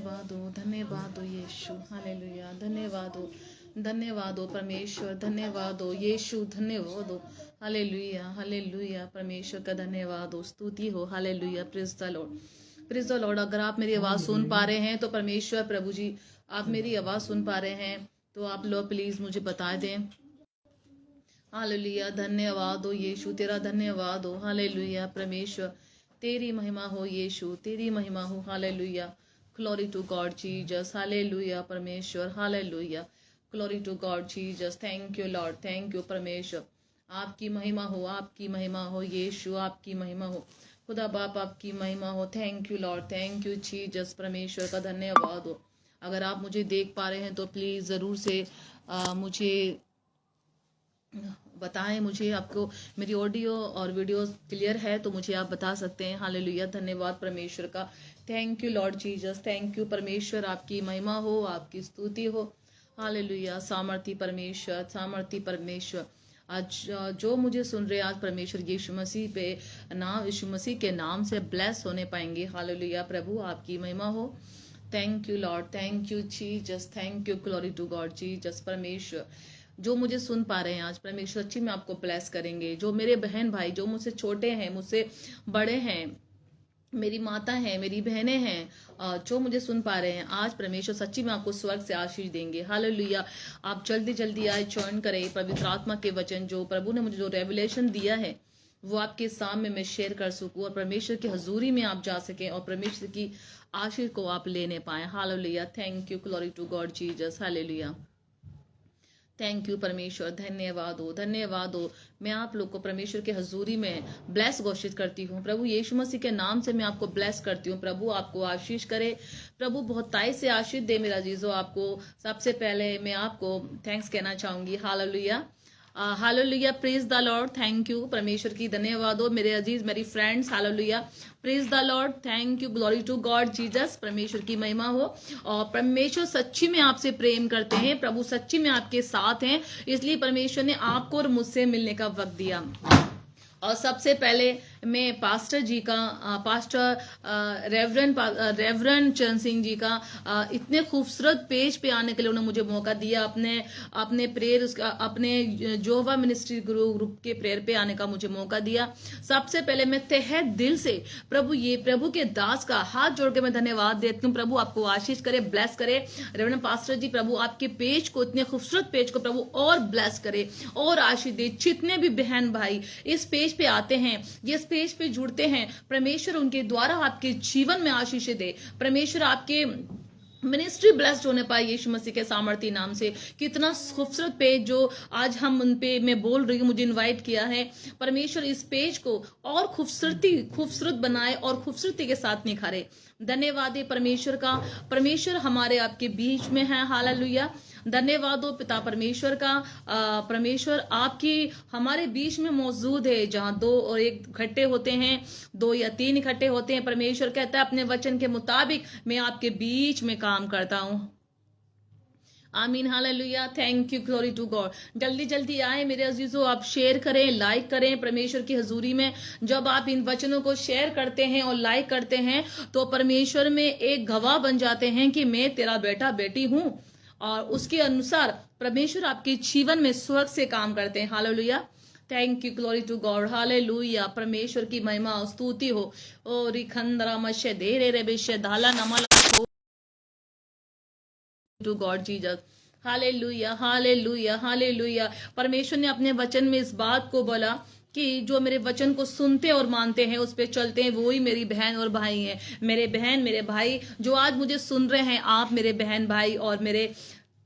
धन्यवाद हो यीशु, हालेलुया। धन्यवाद हो परमेश्वर, धन्यवाद हो यीशु, धन्यवाद हो, हालेलुया हालेलुया। परमेश्वर का धन्यवाद हो, स्तुति हो, hallelujah. Praise the Lord, praise the Lord. अगर आप मेरी आवाज़ सुन पा रहे हैं तो परमेश्वर प्रभु जी आप मेरी आवाज़ सुन पा रहे हैं तो आप लोग प्लीज़ मुझे बता दें। हालेलुया, धन्यवाद हो यीशु, तेरा धन्यवाद हो, हालेलुया। परमेश्वर तेरी महिमा हो यीशु, तेरी महिमा हो, hallelujah. Glory to God Jesus, hallelujah. परमेश्वर hallelujah, glory to God Jesus. Thank you Lord, thank you परमेश्वर। आपकी महिमा हो, आपकी महिमा हो यीशु, आपकी महिमा हो खुदा बाप, आपकी महिमा हो। Thank you Lord, thank you Jesus. परमेश्वर का धन्यवाद हो। अगर आप मुझे देख पा रहे हैं तो प्लीज़ ज़रूर से मुझे बताएं। मुझे आपको मेरी ऑडियो और वीडियो क्लियर है तो मुझे आप बता सकते हैं। हालेलुया, धन्यवाद परमेश्वर का। Thank you Lord Jesus, thank you परमेश्वर। आपकी महिमा हो, आपकी स्तुति हो, हालेलुया। सामर्थी परमेश्वर, सामर्थी परमेश्वर। आज जो मुझे सुन रहे आज परमेश्वर यीशु मसीह पे नाम, यीशु मसीह के नाम से ब्लेस होने पाएंगे। हालेलुया प्रभु, आपकी महिमा हो। Thank you Lord, thank you Jesus, thank you, glory to God Jesus. परमेश्वर जो मुझे सुन पा रहे हैं आज परमेश्वर सच्ची में आपको ब्लेस करेंगे। जो मेरे बहन भाई जो मुझसे छोटे हैं, मुझसे बड़े हैं, मेरी माता है, मेरी बहनें हैं, जो मुझे सुन पा रहे हैं आज परमेश्वर सच्ची में आपको स्वर्ग से आशीष देंगे। हालेलुया। आप जल्दी जल्दी आए, ज्वाइन करें। पवित्र आत्मा के वचन जो प्रभु ने मुझे जो रेवलेशन दिया है वो आपके सामने मैं शेयर कर सकूं और परमेश्वर की हजूरी में आप जा सकें और परमेश्वर की आशीष को आप लेने पाए। Hallelujah, thank you, glory to God Jesus, hallelujah. Thank you परमेश्वर, धन्यवाद हो, धन्यवाद हो। मैं आप लोग को परमेश्वर के हजूरी में ब्लेस घोषित करती हूँ। प्रभु यीशु मसीह के नाम से मैं आपको ब्लेस करती हूँ। प्रभु आपको आशीष करे, प्रभु बहुत ताई से आशीष दे। मेरा जीजो आपको सबसे पहले मैं आपको थैंक्स कहना चाहूंगी। Hallelujah, hallelujah, praise the Lord. Thank you परमेश्वर की, धन्यवाद हो मेरे अजीज, मेरी friends. Hallelujah, praise the Lord, thank you, glory to God Jesus. परमेश्वर की महिमा हो। और परमेश्वर सच्ची में आपसे प्रेम करते हैं, प्रभु सच्ची में आपके साथ हैं, इसलिए परमेश्वर ने आपको और मुझसे मिलने का वक्त दिया। और सबसे पहले मैं पास्टर जी का, पास्टर रेवरेंड चरण सिंह जी का इतने खूबसूरत पेज पे आने के लिए उन्होंने मुझे मौका दिया। अपने प्रेयर, अपने जोवा मिनिस्ट्री ग्रुप के प्रेयर पे आने का मुझे मौका दिया। सबसे पहले मैं तहे दिल से प्रभु के दास का हाथ जोड़ के मैं धन्यवाद देती हूँ। प्रभु आपको आशीष करे, ब्लेस करे। रेवरेंड पास्टर जी, प्रभु आपके पेज को, इतने खूबसूरत पेज को प्रभु और ब्लेस करे और आशीष दे। जितने भी बहन भाई इस पेज पे आते हैं, जिस पेज पे जुड़ते हैं, परमेश्वर उनके द्वारा आपके जीवन में आशीष दे। परमेश्वर आपके मिनिस्ट्री ब्लेस्ड होने पाए यीशु मसीह के सामर्थी नाम से। कितना खूबसूरत पेज जो आज हम उन पे मैं बोल रही हूँ, मुझे इनवाइट किया है। परमेश्वर इस पेज को और खूबसूरत बनाए और खूबसूरती के साथ निखारे। धन्यवाद है परमेश्वर का। परमेश्वर हमारे आपके बीच में है। हालेलुया, धन्यवाद हो पिता परमेश्वर का। परमेश्वर आपकी हमारे बीच में मौजूद है। जहां 2 और 1 इकट्ठे होते हैं, 2 या 3 इकट्ठे होते हैं, परमेश्वर कहता है अपने वचन के मुताबिक मैं आपके बीच में काम करता हूं। Amen, hallelujah, thank you, glory to God. जल्दी जल्दी आए मेरे अजीजों, आप शेयर करें, लाइक करें परमेश्वर की हजूरी में। जब आप इन वचनों को शेयर करते हैं और लाइक करते हैं तो परमेश्वर में एक गवाह बन जाते हैं कि मैं तेरा बेटा बेटी हूं, और उसके अनुसार परमेश्वर आपके जीवन में स्वर्ग से काम करते हैं। Hallelujah, thank you, glory to God, hallelujah. परमेश्वर की महिमा स्तुति हो। ओ रिखंदरा मशे दे रे बेशे धाला नमल to God Jesus. Hallelujah, hallelujah, hallelujah. परमेश्वर ने अपने वचन में इस बात को बोला कि जो मेरे वचन को सुनते और मानते हैं, उस पे चलते हैं, वो ही मेरी बहन और भाई हैं। मेरे बहन, मेरे भाई जो आज मुझे सुन रहे हैं, आप मेरे बहन भाई और मेरे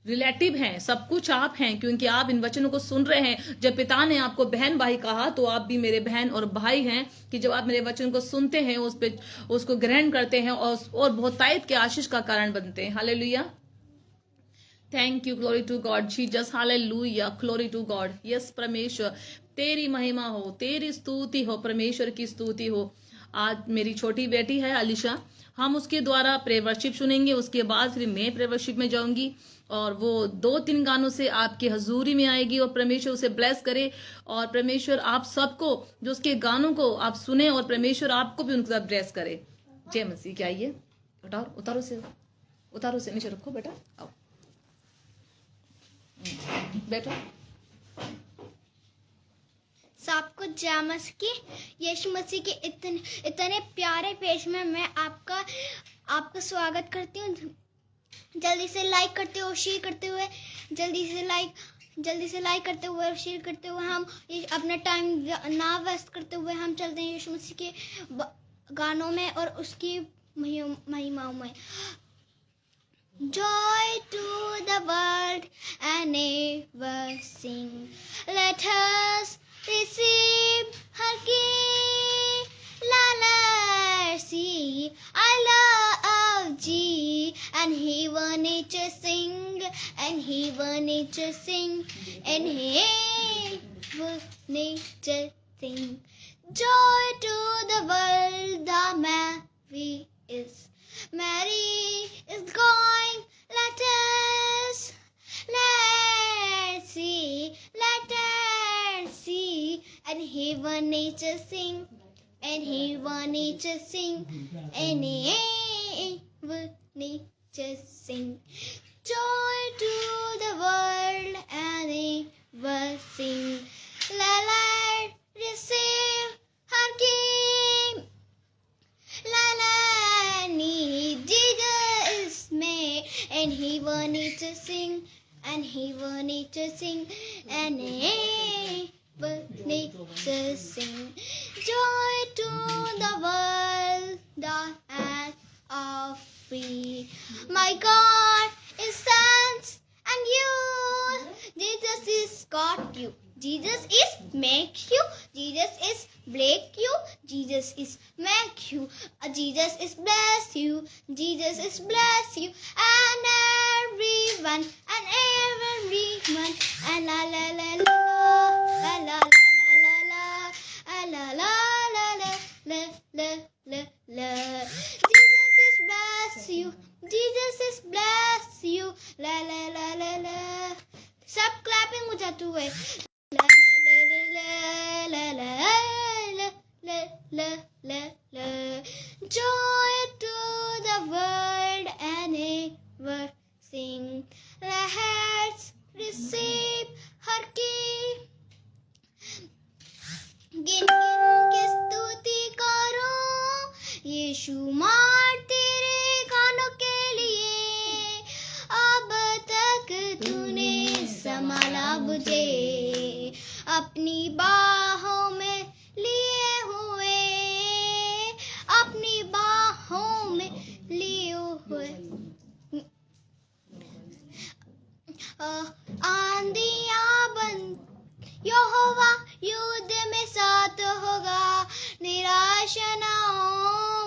रिलेटिव हैं, सब कुछ आप हैं, क्योंकि आप इन वचनों को सुन रहे हैं। जब पिता ने आपको बहन भाई कहा तो आप भी मेरे बहन और भाई हैं, कि जब आप मेरे वचन को सुनते हैं, उस पे उसको ग्रहण करते हैं और बहुतायत के आशीष का कारण बनते हैं। Hallelujah, thank you, glory to God Jesus, hallelujah, glory to God. Yes परमेश्वर तेरी महिमा हो, तेरी स्तुति हो, परमेश्वर की स्तुति हो। आज मेरी छोटी बेटी है अलीशा, हम उसके द्वारा प्रे वर्शिप सुनेंगे, उसके बाद फिर मैं प्रे वर्शिप में जाऊंगी और वो 2-3 गानों से आपकी हजूरी में आएगी और परमेश्वर उसे ब्लेस करे। और परमेश्वर आप सबको जो उसके गानों को आप सुने और परमेश्वर आपको भी उनके साथ ब्लेस करे। जय मसीह। क्या ये उतारो से उतारो से नीचे रखो बेटा, आओ बैठो। सबको जय मसीह, यीशु मसीह के इतने प्यारे पेश में मैं आपका स्वागत करती हूँ। जल्दी से लाइक करते हुए, शेयर करते हुए, जल्दी से लाइक करते हुए और शेयर करते हुए हम अपना टाइम ना वेस्ट करते हुए हम चलते हैं यीशु मसीह के गानों में और उसकी महिमाओं में। Joy to the world and ever sing. Let us receive her King. Let's see, I love G, and heaven nature sing, and heaven nature sing, and heaven nature sing. Joy to the world, the Mary is. Mary is going, let's see, and heaven nature sing, and heaven nature sing, and heaven nature sing. Joy to the world and ever sing. Let receive her King. Jesus is made, and he wanted to sing, and he wanted to sing, and he wanted to sing. Joy to the world that has are free. My God is stands and you. Jesus is got you. Jesus is make you. Jesus is break you. Jesus is make you. Jesus is bless you. Jesus is bless you. And everyone. And everyone. And la la la la la la la la la la la la la. Jesus is bless you. Jesus is bless you. La la la la la. सब clapping हो जाते हुए. La la la la la la la la la la. Joy to the world and ever sing. Let's receive her King. गिन गिन के स्तुति करो यीशु मार तेरे गानों के लिए. अब तक तूने संभाला मुझे अपनी बाहों में लिए हुए, अपनी बाहों में लिए हुए. आंधियां बन यहोवा युद्ध में साथ होगा, निराश न हो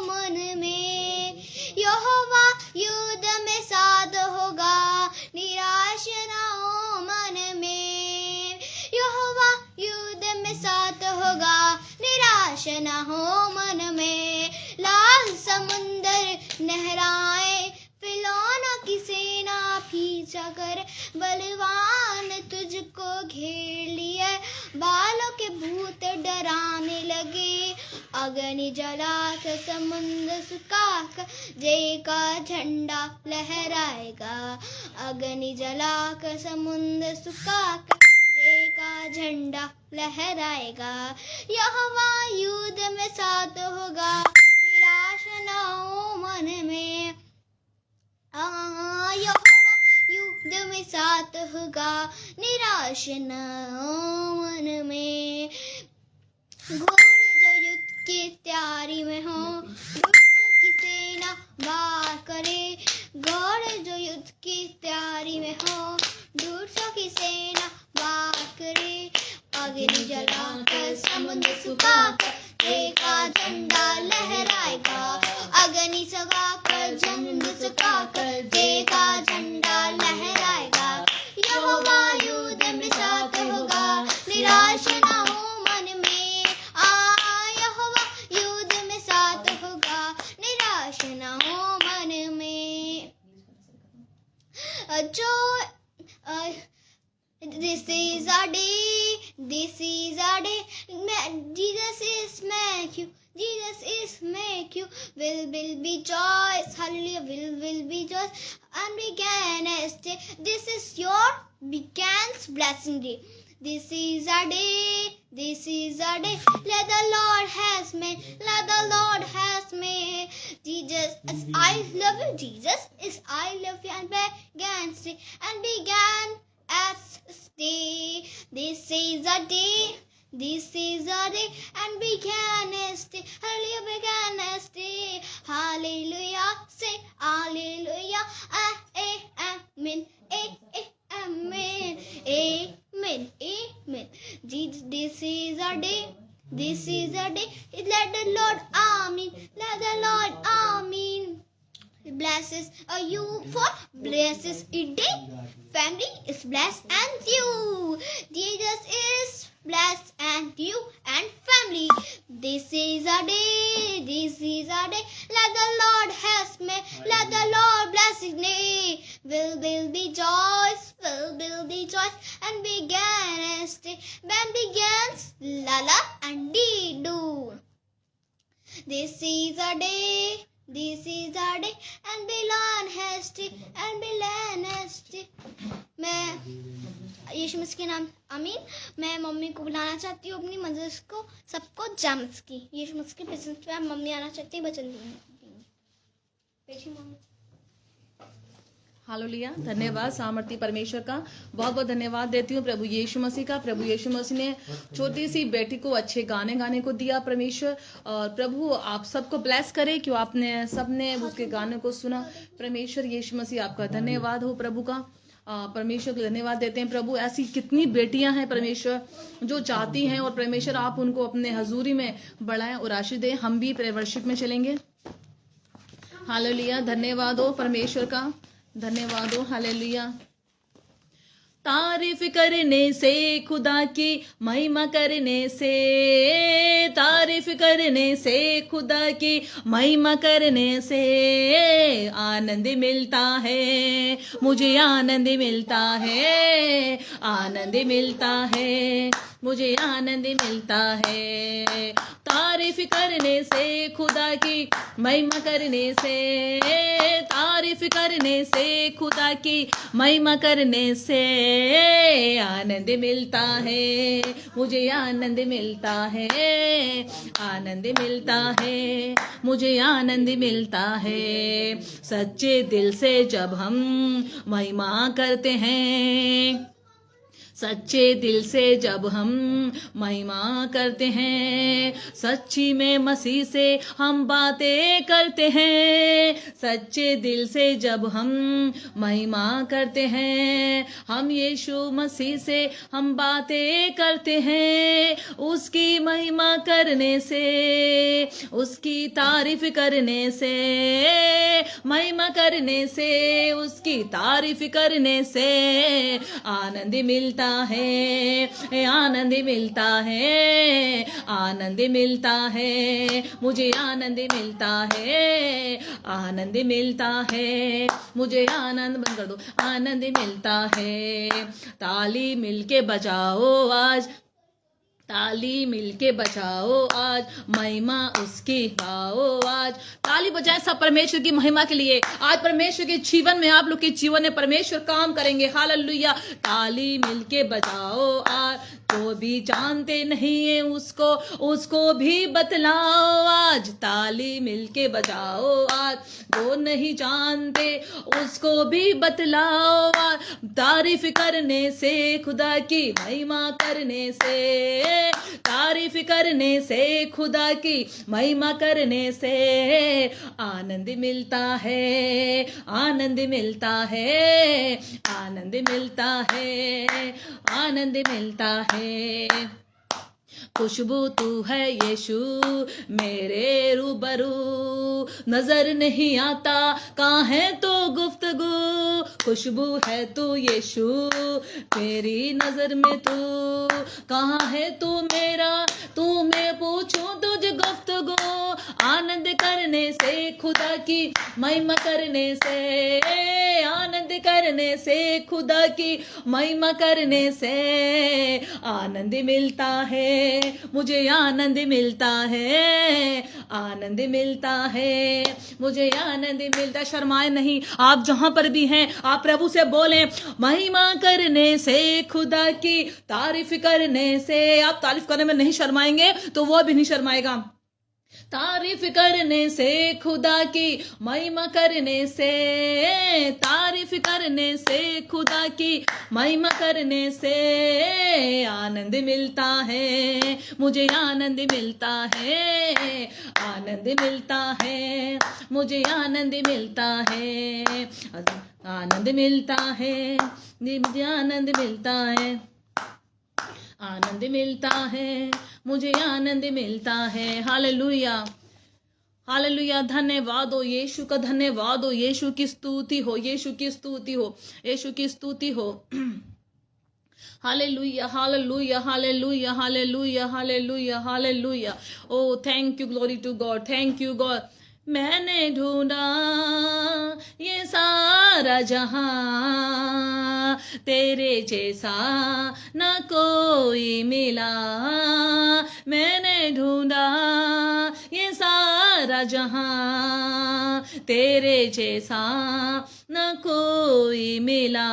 मन में. यहोवा युद्ध में साथ होगा, निराश न हो मन में. यहोवा युद्ध में साथ होगा, निराश न हो मन में. लाल समुंदर नहराए फिरौन की सेना पीछा कर, बलवान तुझको घेर लिया. बालों के भूत डराने लगे, अग्नि जलाकर समुद्र सुखाकर जय का झंडा लहराएगा. अग्नि जलाकर समुद्र सुखाकर जय का झंडा लहराएगा. यहोवा युद्ध में साथ होगा, निराश न हो मन में. यहोवा युद्ध में साथ होगा, निराश न हो मन में. घोड़े जो युद्ध की तैयारी में हो, दुष्टों की सेना वार करे. घोड़े जो युद्ध की तैयारी में हो, दुष्टों की सेना वार करे. अग्नि जलाकर समुद्र सुखाकर जय का झंडा लहराएगा. अग्नि जलाकर समुद्र सुखाकर जय का झंडा लहराएगा. यहोवा युद्ध में साथ होगा, निराश न हो मन में. यहोवा युद्ध में साथ होगा, निराश न हो मन में. This is our day, this is our day. Jesus is make you, Jesus is make you. Will be joys, hallelujah, will be joys. and began a day. This is your began's blessing day. This is a day. This is a day that the Lord has made. That the Lord has made. Jesus, as I love you, Jesus, as I love you, and began day and began as day. This is a day. This is a day and began as day. Hallelujah, began as day. Hallelujah, say hallelujah. Amen. Amen. Amen. Amen. This is a day. This is a day. Let the Lord, amen. Let the Lord, amen. Blesses you for blesses it day. Family is blessed and you. Jesus is blessed and you and family. This is a day. This is a day. Let the Lord has made. Let the Lord bless his name. Will be joys. Will be joys. And began as day. When begins Lala and dee do. This is a day. This is a day and Bilan has day and Bilan has day. मैं यीशु मसीह के नाम आमीन. मैं mummy को बुलाना चाहती हूँ अपनी मदर्स को सबको जामस की यीशु मसीह के प्रेजेंस पे मम्मी आना चाहती है वचन देने. मम्मी. हालेलुया. धन्यवाद सामर्थी परमेश्वर का. बहुत बहुत धन्यवाद देती हूँ प्रभु यीशु मसीह का. प्रभु यीशु मसीह ने छोटी सी बेटी को अच्छे गाने गाने को दिया परमेश्वर. और प्रभु आप सबको ब्लेस करे कि आपने सबने उसके गाने को सुना. परमेश्वर यीशु मसीह आपका धन्यवाद हो प्रभु का. परमेश्वर को धन्यवाद देते हैं प्रभु. ऐसी कितनी बेटियां हैं परमेश्वर जो चाहती हैं और परमेश्वर आप उनको अपने हजूरी में बढ़ाएं और आशीष दें. हम भी वर्शिप में चलेंगे. हालेलुया. धन्यवाद हो परमेश्वर का. धन्यवाद हो. हालेलुया. तारीफ करने से खुदा की महिमा करने से. तारीफ करने से खुदा की महिमा करने से आनंद मिलता है. मुझे आनंद मिलता है. आनंद मिलता है. मुझे आनंद मिलता है. तारीफ करने से खुदा की महिमा करने से. तारीफ करने से खुदा की महिमा करने से आनंद मिलता है. मुझे आनंद मिलता है. आनंद मिलता है. मुझे आनंद मिलता है. सच्चे दिल से जब हम महिमा करते हैं. सच्चे दिल से जब हम महिमा करते हैं. सच्ची में मसीह से हम बातें करते हैं. सच्चे दिल से जब हम महिमा करते हैं. हम यीशु मसीह से हम बातें करते हैं. उसकी महिमा करने से. उसकी तारीफ करने से. महिमा करने से. उसकी तारीफ करने से आनंद मिलता है. आनंद मिलता है. आनंद मिलता है. मुझे आनंद मिलता है. आनंद मिलता है. मुझे आनंद बंद कर दो. आनंद मिलता है. ताली मिलके बजाओ आज. ताली मिलके बजाओ आज. महिमा उसकी गाओ आज. ताली बजाएं सब परमेश्वर की महिमा के लिए. आज परमेश्वर के जीवन में आप लोग के जीवन में परमेश्वर काम करेंगे. हालेलुया. ताली मिलके बजाओ आज. जो भी जानते नहीं है उसको भी बतलाओ आज. ताली मिलके बजाओ आज. जो नहीं जानते उसको भी बतलाओ आज. तारीफ करने से खुदा की महिमा करने से. तारीफ करने से खुदा की महिमा करने से आनंद मिलता है. आनंद मिलता है. आनंद मिलता है. आनंद मिलता है. खुशबू तू है यीशु मेरे रूबरू. नजर नहीं आता कहाँ है तो गुफ्तगू. खुशबू है तू यीशु मेरी नजर में. तू कहाँ है तू मेरा. तू मैं पूछूं तुझ गुफ्तगू. आनंद करने से खुदा की महिमा करने से. आनंद करने से खुदा की महिमा करने से आनंद मिलता है. मुझे आनंद मिलता है. आनंद मिलता है, मुझे आनंद मिलता है। शर्माए नहीं, आप जहां पर भी हैं आप प्रभु से बोलें, महिमा करने से, खुदा की तारीफ करने से। आप तारीफ करने में नहीं शर्माएंगे तो वो भी नहीं शर्माएगा। तारीफ करने से, खुदा की महिमा करने से, तारीफ करने से, खुदा की महिमा करने से आनंद मिलता है, मुझे आनंद मिलता है, आनंद मिलता है, मुझे आनंद मिलता है, आनंद मिलता है, मुझे आनंद मिलता है, आनंद मिलता है, मुझे आनंद मिलता है। Hallelujah, hallelujah. धन्यवाद हो यीशु का, धन्यवाद हो यीशु की स्तुति हो, यीशु की स्तुति हो, यीशु की स्तुति हो। Hallelujah, hallelujah, hallelujah, hallelujah, hallelujah, hallelujah. Oh thank you, glory to God, thank you God. मैंने ढूंढा ये सारा जहां, तेरे जैसा न कोई मिला। मैंने ढूंढा ये सारा जहां, तेरे जैसा न कोई मिला।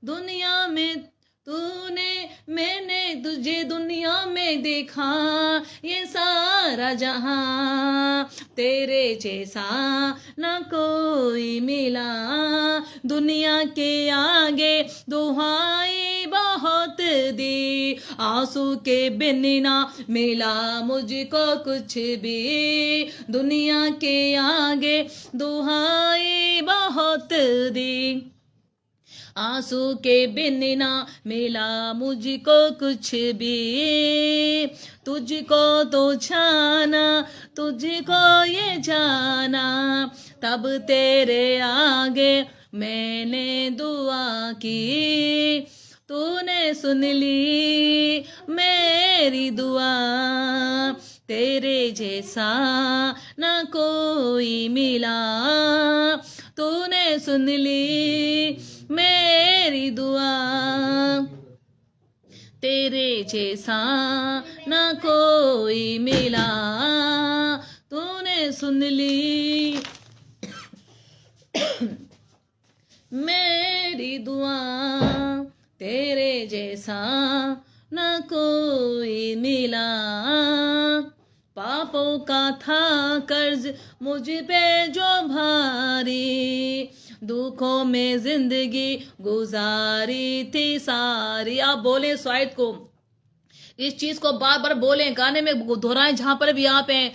दुनिया में तूने, मैंने तुझे दुनिया में देखा, ये सारा जहां तेरे जैसा न कोई मिला। दुनिया के आगे दुहाई बहुत दी, आंसू के बिन ना मिला मुझको कुछ भी। दुनिया के आगे दुहाई बहुत दी, आंसू के बिन ना मिला मुझको कुछ भी। तुझको तो जाना, तुझको ये जाना, तब तेरे आगे मैंने दुआ की। तूने सुन ली मेरी दुआ, तेरे जैसा न कोई मिला। तूने सुन ली मेरी दुआ, तेरे जैसा न कोई मिला। तूने सुन ली मेरी दुआ, तेरे जैसा न कोई मिला। पापों का था कर्ज मुझ पे जो भारी, दुखों में जिंदगी गुजारी थी सारी। आप बोले स्वाइट को, इस चीज को बार बार बोलें, गाने में दोहराएं जहां पर भी आप हैं।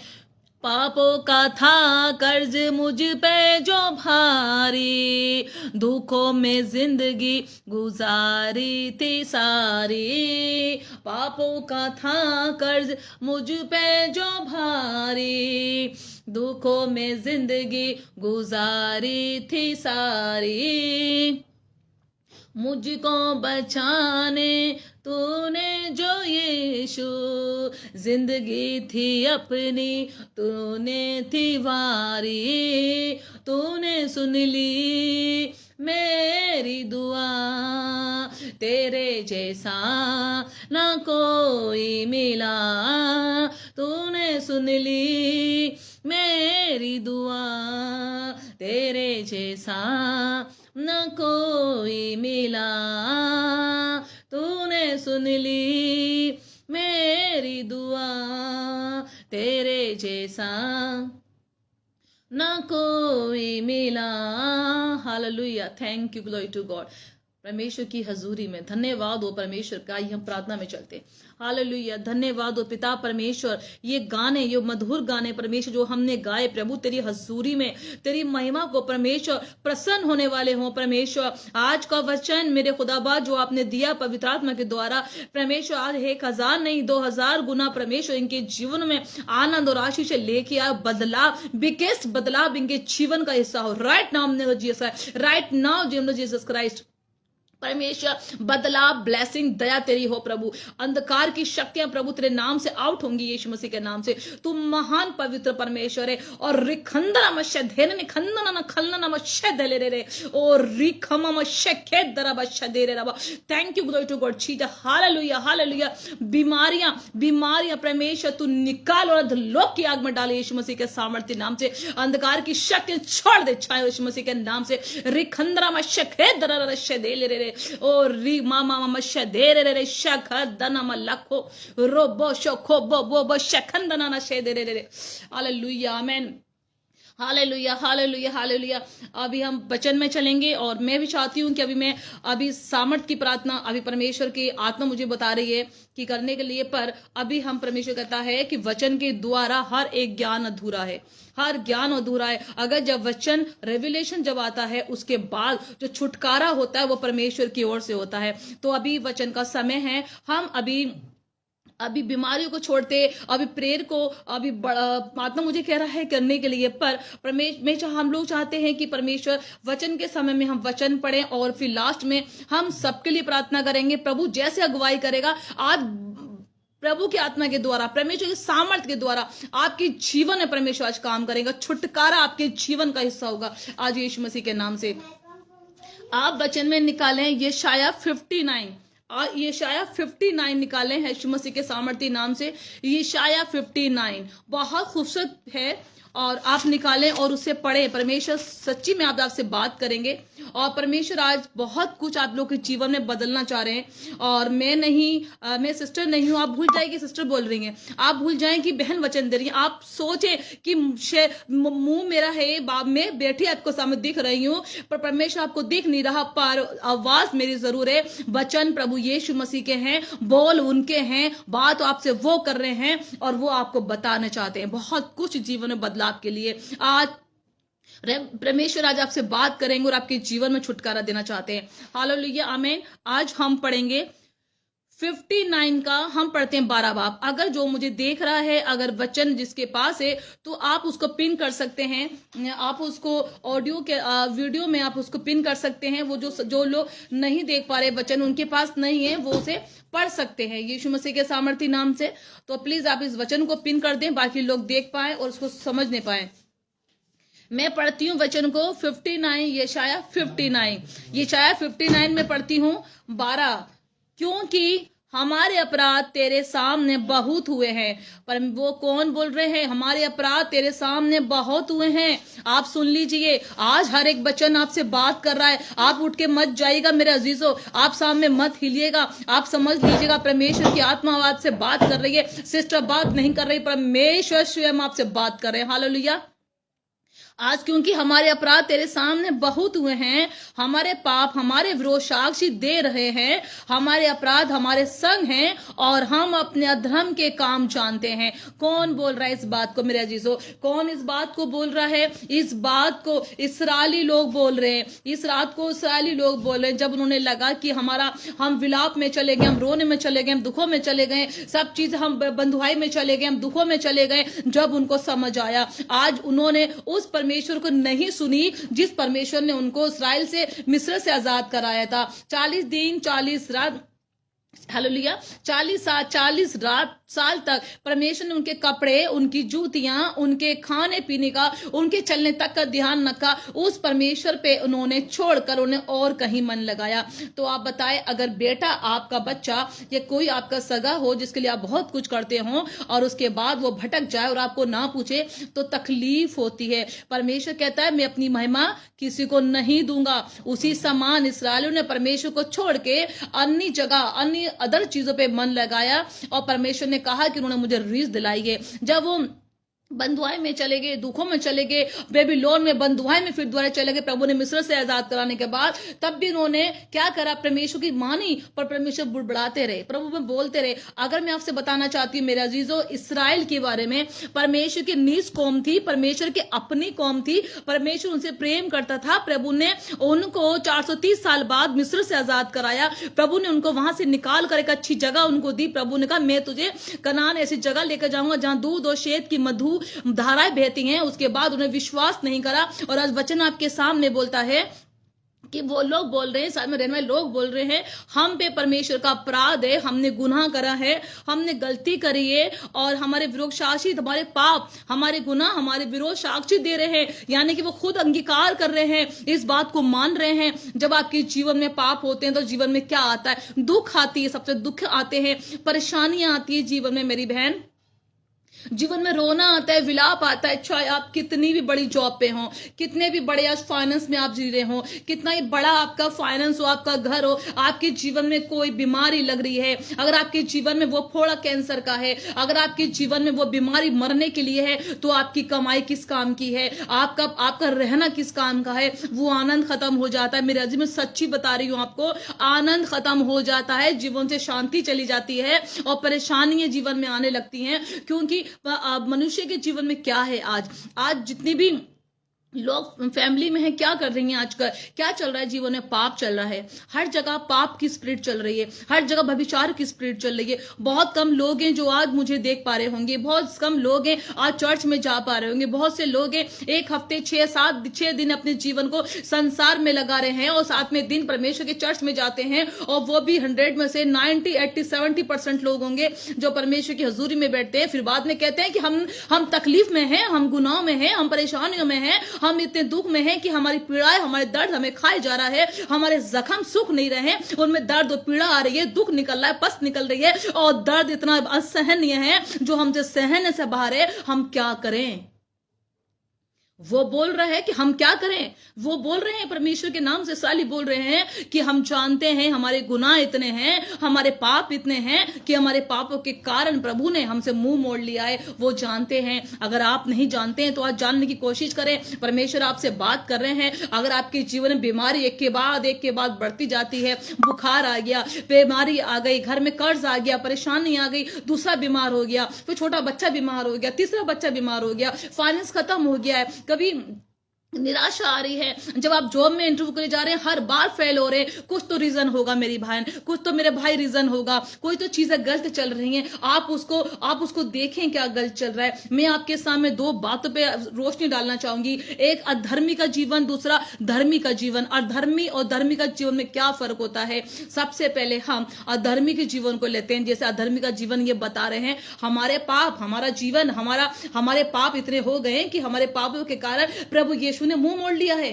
पापों का था कर्ज मुझ पे जो भारी, दुखों में जिंदगी गुजारी थी सारी। पापों का था कर्ज मुझ पे जो भारी, दुखों में जिंदगी गुजारी थी सारी। मुझको बचाने तूने जो यीशु, जिंदगी थी अपनी तूने थी वारी। तूने सुन ली मेरी दुआ, तेरे जैसा ना कोई मिला। तूने सुन ली मेरी दुआ, तेरे जैसा न कोई मिला। तूने सुन ली मेरी दुआ, तेरे जैसा न कोई मिला। Hallelujah, thank you, glory to God. परमेश्वर की हजूरी में धन्यवाद हो परमेश्वर का। ही हम प्रार्थना में चलते। हालेलुया, धन्यवाद हो पिता परमेश्वर। ये गाने, ये मधुर गाने परमेश्वर जो हमने गाए प्रभु, तेरी हजूरी में तेरी महिमा को परमेश्वर प्रसन्न होने वाले हों परमेश्वर। आज का वचन मेरे खुदाबा जो आपने दिया पवित्र आत्मा के द्वारा परमेश्वर, आज 1000 नहीं 2000 गुना परमेश्वर इनके जीवन में आनंद और आशीष लेके आए। बदलाव, बिगेस्ट बदलाव इनके जीवन का हिस्सा हो right now, right now Jesus Christ. परमेश्वर बदलाव, ब्लेसिंग, दया तेरी हो प्रभु। अंधकार की शक्तियां प्रभु तेरे नाम से आउट होंगी यीशु मसीह के नाम से। तू महान पवित्र परमेश्वर है। और रिखंदना मशे धेने निखंदना न खलना मशे दले रे और रिखमा मशे खेत दरा बशे दे रे रबा। Thank you glory to God Jesus. Hallelujah hallelujah. बीमारियां परमेश्वर तू निकाल और लोक की आग में डाले यीशु मसीह के सामर्थ्य नाम से। अंधकार की शक्तियां छोड़ दे छाए यीशु मसीह के नाम से। रिखंदना मशे खेत दरा रशे दे ले रे और री मामा मशे दे रे शख दना मलखो रोबो शखो बो शखंदना न शे दे रे। Hallelujah amen. Hallelujah hallelujah hallelujah. अभी हम वचन में चलेंगे और मैं भी चाहती हूँ कि अभी सामर्थ की प्रार्थना अभी परमेश्वर की आत्मा मुझे बता रही है कि करने के लिए, पर अभी हम परमेश्वर कहता है कि वचन के द्वारा हर एक ज्ञान अधूरा है, हर ज्ञान अधूरा है। अगर जब वचन रेवलेशन जब आता है उसके बाद जो छुटकारा होता है वो परमेश्वर की ओर से होता है। तो अभी वचन का समय है। हम अभी बीमारियों को छोड़ते, अभी प्रेयर को अभी आत्मा मुझे कह रहा है करने के लिए, पर हम लोग चाहते हैं कि परमेश्वर वचन के समय में हम वचन पढ़ें और फिर लास्ट में हम सबके लिए प्रार्थना करेंगे। प्रभु जैसे अगुवाई करेगा, आज प्रभु की आत्मा के द्वारा, परमेश्वर की सामर्थ्य के द्वारा आपके जीवन में परमेश्वर आज काम करेगा। छुटकारा आपके जीवन का हिस्सा होगा आज यीशु मसीह के नाम से। आप वचन में निकालें यशायाह 59, यशायाह 59 निकाले हैं यीशु मसीह के सामर्थ्य नाम से। यशायाह 59 बहुत खूबसूरत है और आप निकालें और उसे पढ़ें। परमेश्वर सच्ची में आपसे बात करेंगे और परमेश्वर आज बहुत कुछ आप लोग के जीवन में बदलना चाह रहे हैं। और मैं सिस्टर नहीं हूं, आप भूल जाए कि सिस्टर बोल रही हैं, आप भूल जाएं कि बहन वचन दे रही है। आप सोचे कि मुंह मेरा है, मैं बैठी आपको सामने दिख रही हूं, पर परमेश्वर आपको दिख नहीं रहा, पर आवाज मेरी जरूर है। वचन प्रभु यीशु मसीह के हैं, बोल उनके हैं, बात आपसे वो कर रहे हैं और वो आपको बताना चाहते हैं बहुत कुछ जीवन में बदलाव के लिए। आज परमेश्वर आज आपसे बात करेंगे और आपके जीवन में छुटकारा देना चाहते हैं। हालेलुया आमीन। आज हम पढ़ेंगे 59 का, हम पढ़ते हैं 12 बाब। अगर जो मुझे देख रहा है, अगर वचन जिसके पास है तो आप उसको पिन कर सकते हैं, आप उसको ऑडियो के वीडियो में आप उसको पिन कर सकते हैं। वो जो लोग नहीं देख पा रहे वचन, उनके पास नहीं है, वो उसे पढ़ सकते हैं यीशु मसीह के सामर्थ्य नाम से। तो प्लीज आप इस वचन को पिन कर दें, बाकी लोग देख पाए और उसको समझने पाए। मैं पढ़ती हूँ वचन को 59, यशायाह 59 में पढ़ती हूँ 12। क्योंकि हमारे अपराध तेरे सामने बहुत हुए हैं। पर वो कौन बोल रहे हैं? हमारे अपराध तेरे सामने बहुत हुए हैं। आप सुन लीजिए, आज हर एक बचन आपसे बात कर रहा है। आप उठ के मत जाइएगा मेरे अजीजों, आप सामने मत हिलिएगा, आप समझ लीजिएगा परमेश्वर की आत्मा आपसे बात कर रही है। सिस्टर बात नहीं कर रही, परमेश्वर स्वयं आपसे बात कर रहे हैं। हालेलुया। आज क्योंकि हमारे अपराध तेरे सामने बहुत हुए हैं, हमारे पाप हमारे विरोध साक्षी दे रहे हैं, हमारे अपराध हमारे संग हैं और हम अपने अधर्म के काम जानते हैं। कौन बोल रहा है इस बात को मेरे अजीजों? कौन इस बात को बोल रहा है? इस बात को इस्राएली लोग बोल रहे हैं। इस रात को इस्राएली लोग बोल रहे हैं, जब उन्होंने लगा कि हम विलाप में चले गए, हम रोने में चले गए, हम दुखों में चले गए, सब चीज हम बंधुआई में चले गए, हम दुखों में चले गए। जब उनको समझ आया, आज उन्होंने उस परमेश्वर को नहीं सुनी जिस परमेश्वर ने उनको इस्राएल से मिस्र से आजाद कराया था। 40 दिन 40 रात, हालेलुया, 40 साल तक परमेश्वर ने उनके कपड़े, उनकी जूतियां, उनके खाने पीने का, उनके चलने तक का ध्यान रखा। उस परमेश्वर पे उन्होंने छोड़कर उन्हें और कहीं मन लगाया। तो आप बताएं, अगर बेटा, आपका बच्चा या कोई आपका सगा हो जिसके लिए आप बहुत कुछ करते हो और उसके बाद वो भटक जाए और आपको ना पूछे, तो तकलीफ होती है। परमेश्वर कहता है मैं अपनी महिमा किसी को नहीं दूंगा। उसी समान इस्राएलियों ने परमेश्वर को छोड़ के अन्य जगह, अन्य अदर चीजों पे मन लगाया और परमेश्वर ने कहा कि उन्होंने मुझे रीस दिलाई है। जब वो बंधुआई में चले गए, दुखों में चले गए, बेबीलोन में बंधुआई में फिर दोबारा चले गए, प्रभु ने मिस्र से आजाद कराने के बाद, तब भी उन्होंने क्या करा? परमेश्वर की मानी, पर परमेश्वर बुड़बुड़ाते रहे, प्रभु में बोलते रहे। अगर मैं आपसे बताना चाहती हूँ मेरे अजीजों, इस्राएल के बारे में, परमेश्वर की नीच कौम थी, परमेश्वर की अपनी कौम थी, परमेश्वर उनसे प्रेम करता था। प्रभु ने उनको 430 साल बाद मिस्र से आजाद कराया। प्रभु ने उनको वहां से निकाल कर एक अच्छी जगह उनको दी। प्रभु ने कहा मैं तुझे कनान ऐसी जगह लेकर जाऊंगा जहां दूध और शहद की मधु धाराएं बहती हैं। उसके बाद उन्हें विश्वास नहीं करा और आज वचन आपके सामने बोलता है कि वो लोग बोल रहे हैं, साथ में रहने वाले लोग बोल रहे हैं, हम पे परमेश्वर का अपराध है, हमने गुनाह करा है, हमने गलती करी है, और हमारे विरोध साक्षी, हमारे पाप, हमारे गुनाह हमारे विरोध साक्षी दे रहे हैं। यानी कि वो खुद अंगीकार कर रहे हैं, इस बात को मान रहे हैं। जब आपके जीवन में पाप होते हैं तो जीवन में क्या आता है? दुख आती है, सबसे दुख आते हैं, परेशानियां आती है जीवन में मेरी बहन। जीवन में रोना आता है, विलाप आता है। चाहे आप कितनी भी बड़ी जॉब पे हो, कितने भी बड़े आज फाइनेंस में आप जी रहे हो, कितना ही बड़ा आपका फाइनेंस हो, आपका घर हो, आपके जीवन में कोई बीमारी लग रही है, अगर आपके जीवन में वो फोड़ा कैंसर का है, अगर आपके जीवन में वो बीमारी मरने के लिए है, तो आपकी कमाई किस काम की है? आपका रहना किस काम का है? वो आनंद खत्म हो जाता है। मेरे अजीज में सच्ची बता रही हूं आपको, आनंद खत्म हो जाता है, जीवन से शांति चली जाती है और परेशानियां जीवन में आने लगती हैं। क्योंकि मनुष्य के जीवन में क्या है, आज जितनी भी लोग फैमिली में है, क्या कर रही हैं आजकल? क्या चल रहा है जीवन में? पाप चल रहा है, हर जगह पाप की स्पिरिट चल रही है, हर जगह व्यभिचार की स्पिरिट चल रही है। बहुत कम लोग हैं जो आज मुझे देख पा रहे होंगे, बहुत कम लोग हैं आज चर्च में जा पा रहे होंगे, बहुत से लोग हैं एक हफ्ते 6 दिन अपने जीवन को संसार में लगा रहे हैं और 7वें दिन परमेश्वर के चर्च में जाते हैं, और वो भी 100 में से 90, 80, 70% लोग होंगे जो परमेश्वर की हजूरी में बैठते हैं। फिर बाद में कहते हैं कि हम तकलीफ में हैं, हम गुनाह में हैं, हम परेशानियों में हैं, हम इतने दुख में हैं कि हमारी पीड़ाएं, हमारे दर्द हमें खाए जा रहा है, हमारे जख्म सुख नहीं रहे, उनमें दर्द और पीड़ा आ रही है, दुख निकल रहा है, पस निकल रही है, और दर्द इतना असहनीय है जो हमसे सहने से बाहर है। हम क्या करें? वो बोल रहे हैं कि हम क्या करें? वो बोल रहे हैं, परमेश्वर के नाम से साली बोल रहे हैं कि हम जानते हैं हमारे गुनाह इतने हैं, हमारे पाप इतने हैं कि हमारे पापों के कारण प्रभु ने हमसे मुंह मोड़ लिया है। वो जानते हैं। अगर आप नहीं जानते हैं तो आज जानने की कोशिश करें। परमेश्वर आपसे बात कर रहे हैं। अगर आपके जीवन में बीमारी एक के बाद बढ़ती जाती है, बुखार आ गया, बीमारी आ गई, घर में कर्ज आ गया, परेशानी आ गई, दूसरा बीमार हो गया, फिर छोटा बच्चा बीमार हो गया, तीसरा बच्चा बीमार हो गया, फाइनेंस खत्म हो गया है, कभी निराशा आ रही है, जब आप जॉब में इंटरव्यू करने जा रहे हैं हर बार फेल हो रहे हैं, कुछ तो रीजन होगा मेरी बहन, कुछ तो मेरे भाई रीजन होगा, कोई तो चीजें गलत चल रही हैं। आप उसको देखें क्या गलत चल रहा है। मैं आपके सामने 2 बातों पे रोशनी डालना चाहूंगी, एक अधर्मी का जीवन, दूसरा धर्मी का जीवन। अधर्मी और धर्मी का जीवन में क्या फर्क होता है? सबसे पहले हम अधर्मी के जीवन को लेते हैं। जैसे अधर्मी का जीवन ये बता रहे हैं, हमारे पाप, हमारा जीवन, हमारे पाप इतने हो गए कि हमारे पापों के कारण प्रभु यीशु ने मुंह मोड़ लिया है।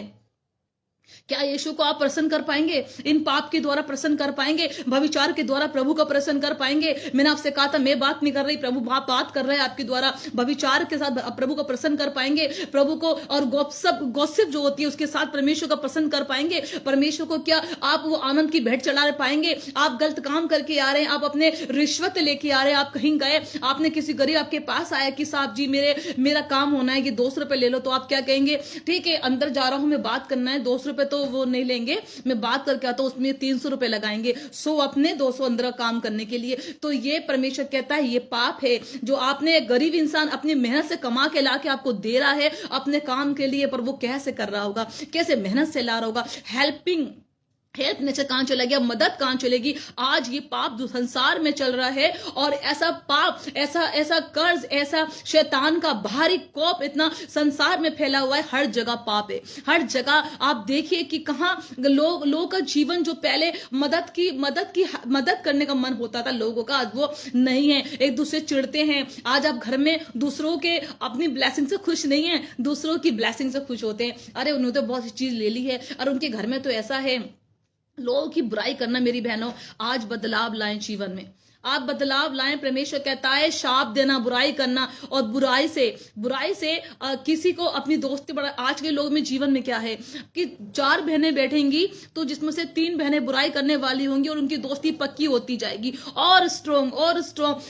क्या यीशु को आप प्रसन्न कर पाएंगे? इन पाप के द्वारा प्रसन्न कर पाएंगे? भविचार के द्वारा प्रभु का प्रसन्न कर पाएंगे? मैंने आपसे कहा था मैं बात नहीं कर रही, प्रभु बात कर रहे हैं आपके द्वारा। भविचार के साथ प्रभु को प्रसन्न कर पाएंगे? प्रभु को और गॉसिप जो होती है उसके साथ परमेश्वर का प्रसन्न कर पाएंगे? परमेश्वर को क्या आप वो आनंद की भेंट चढ़ा पाएंगे? आप गलत काम करके आ रहे हैं, आप अपने रिश्वत लेके आ रहे हैं, आप कहीं गए, आपने किसी गरीब आपके पास आया कि साहब जी मेरा काम होना है कि 200 रुपए ले लो, तो आप क्या कहेंगे? ठीक है, अंदर जा रहा हूं मैं, बात करना है, 200 रुपए तो वो नहीं लेंगे, मैं बात करके आता हूं, उसमें 300 रुपए लगाएंगे, 100 अपने 200 अंदर काम करने के लिए। तो ये परमेश्वर कहता है ये पाप है जो आपने, गरीब इंसान अपनी मेहनत से कमा के ला के आपको दे रहा है अपने काम के लिए, पर वो कैसे कर रहा होगा, कैसे मेहनत से ला रहा होगा। हेल्प नेचर कहां चला गया? मदद कहां चलेगी? आज ये पाप जो संसार में चल रहा है, और ऐसा पाप, ऐसा कर्ज, ऐसा शैतान का भारी कोप इतना संसार में फैला हुआ है, हर जगह पाप है, हर जगह। आप देखिए कि कहां लोग का जीवन जो पहले मदद करने का मन होता था लोगों का, आज वो नहीं है, एक दूसरे चिढ़ते हैं। आज आप घर में दूसरों के अपनी ब्लेसिंग से खुश नहीं है, दूसरों की ब्लेसिंग से खुश होते हैं। अरे उन्होंने तो बहुत सी चीज ले ली है, और उनके घर में तो ऐसा है। लोगों की बुराई करना मेरी बहनों, आज बदलाव लाएं जीवन में, आप बदलाव लाएं। परमेश्वर कहता है शाप देना, बुराई करना, और बुराई से किसी को अपनी दोस्ती बढ़ा। आज के लोग में जीवन में क्या है कि 4 बहनें बैठेंगी तो जिसमें से 3 बहनें बुराई करने वाली होंगी, और उनकी दोस्ती पक्की होती जाएगी और स्ट्रॉन्ग।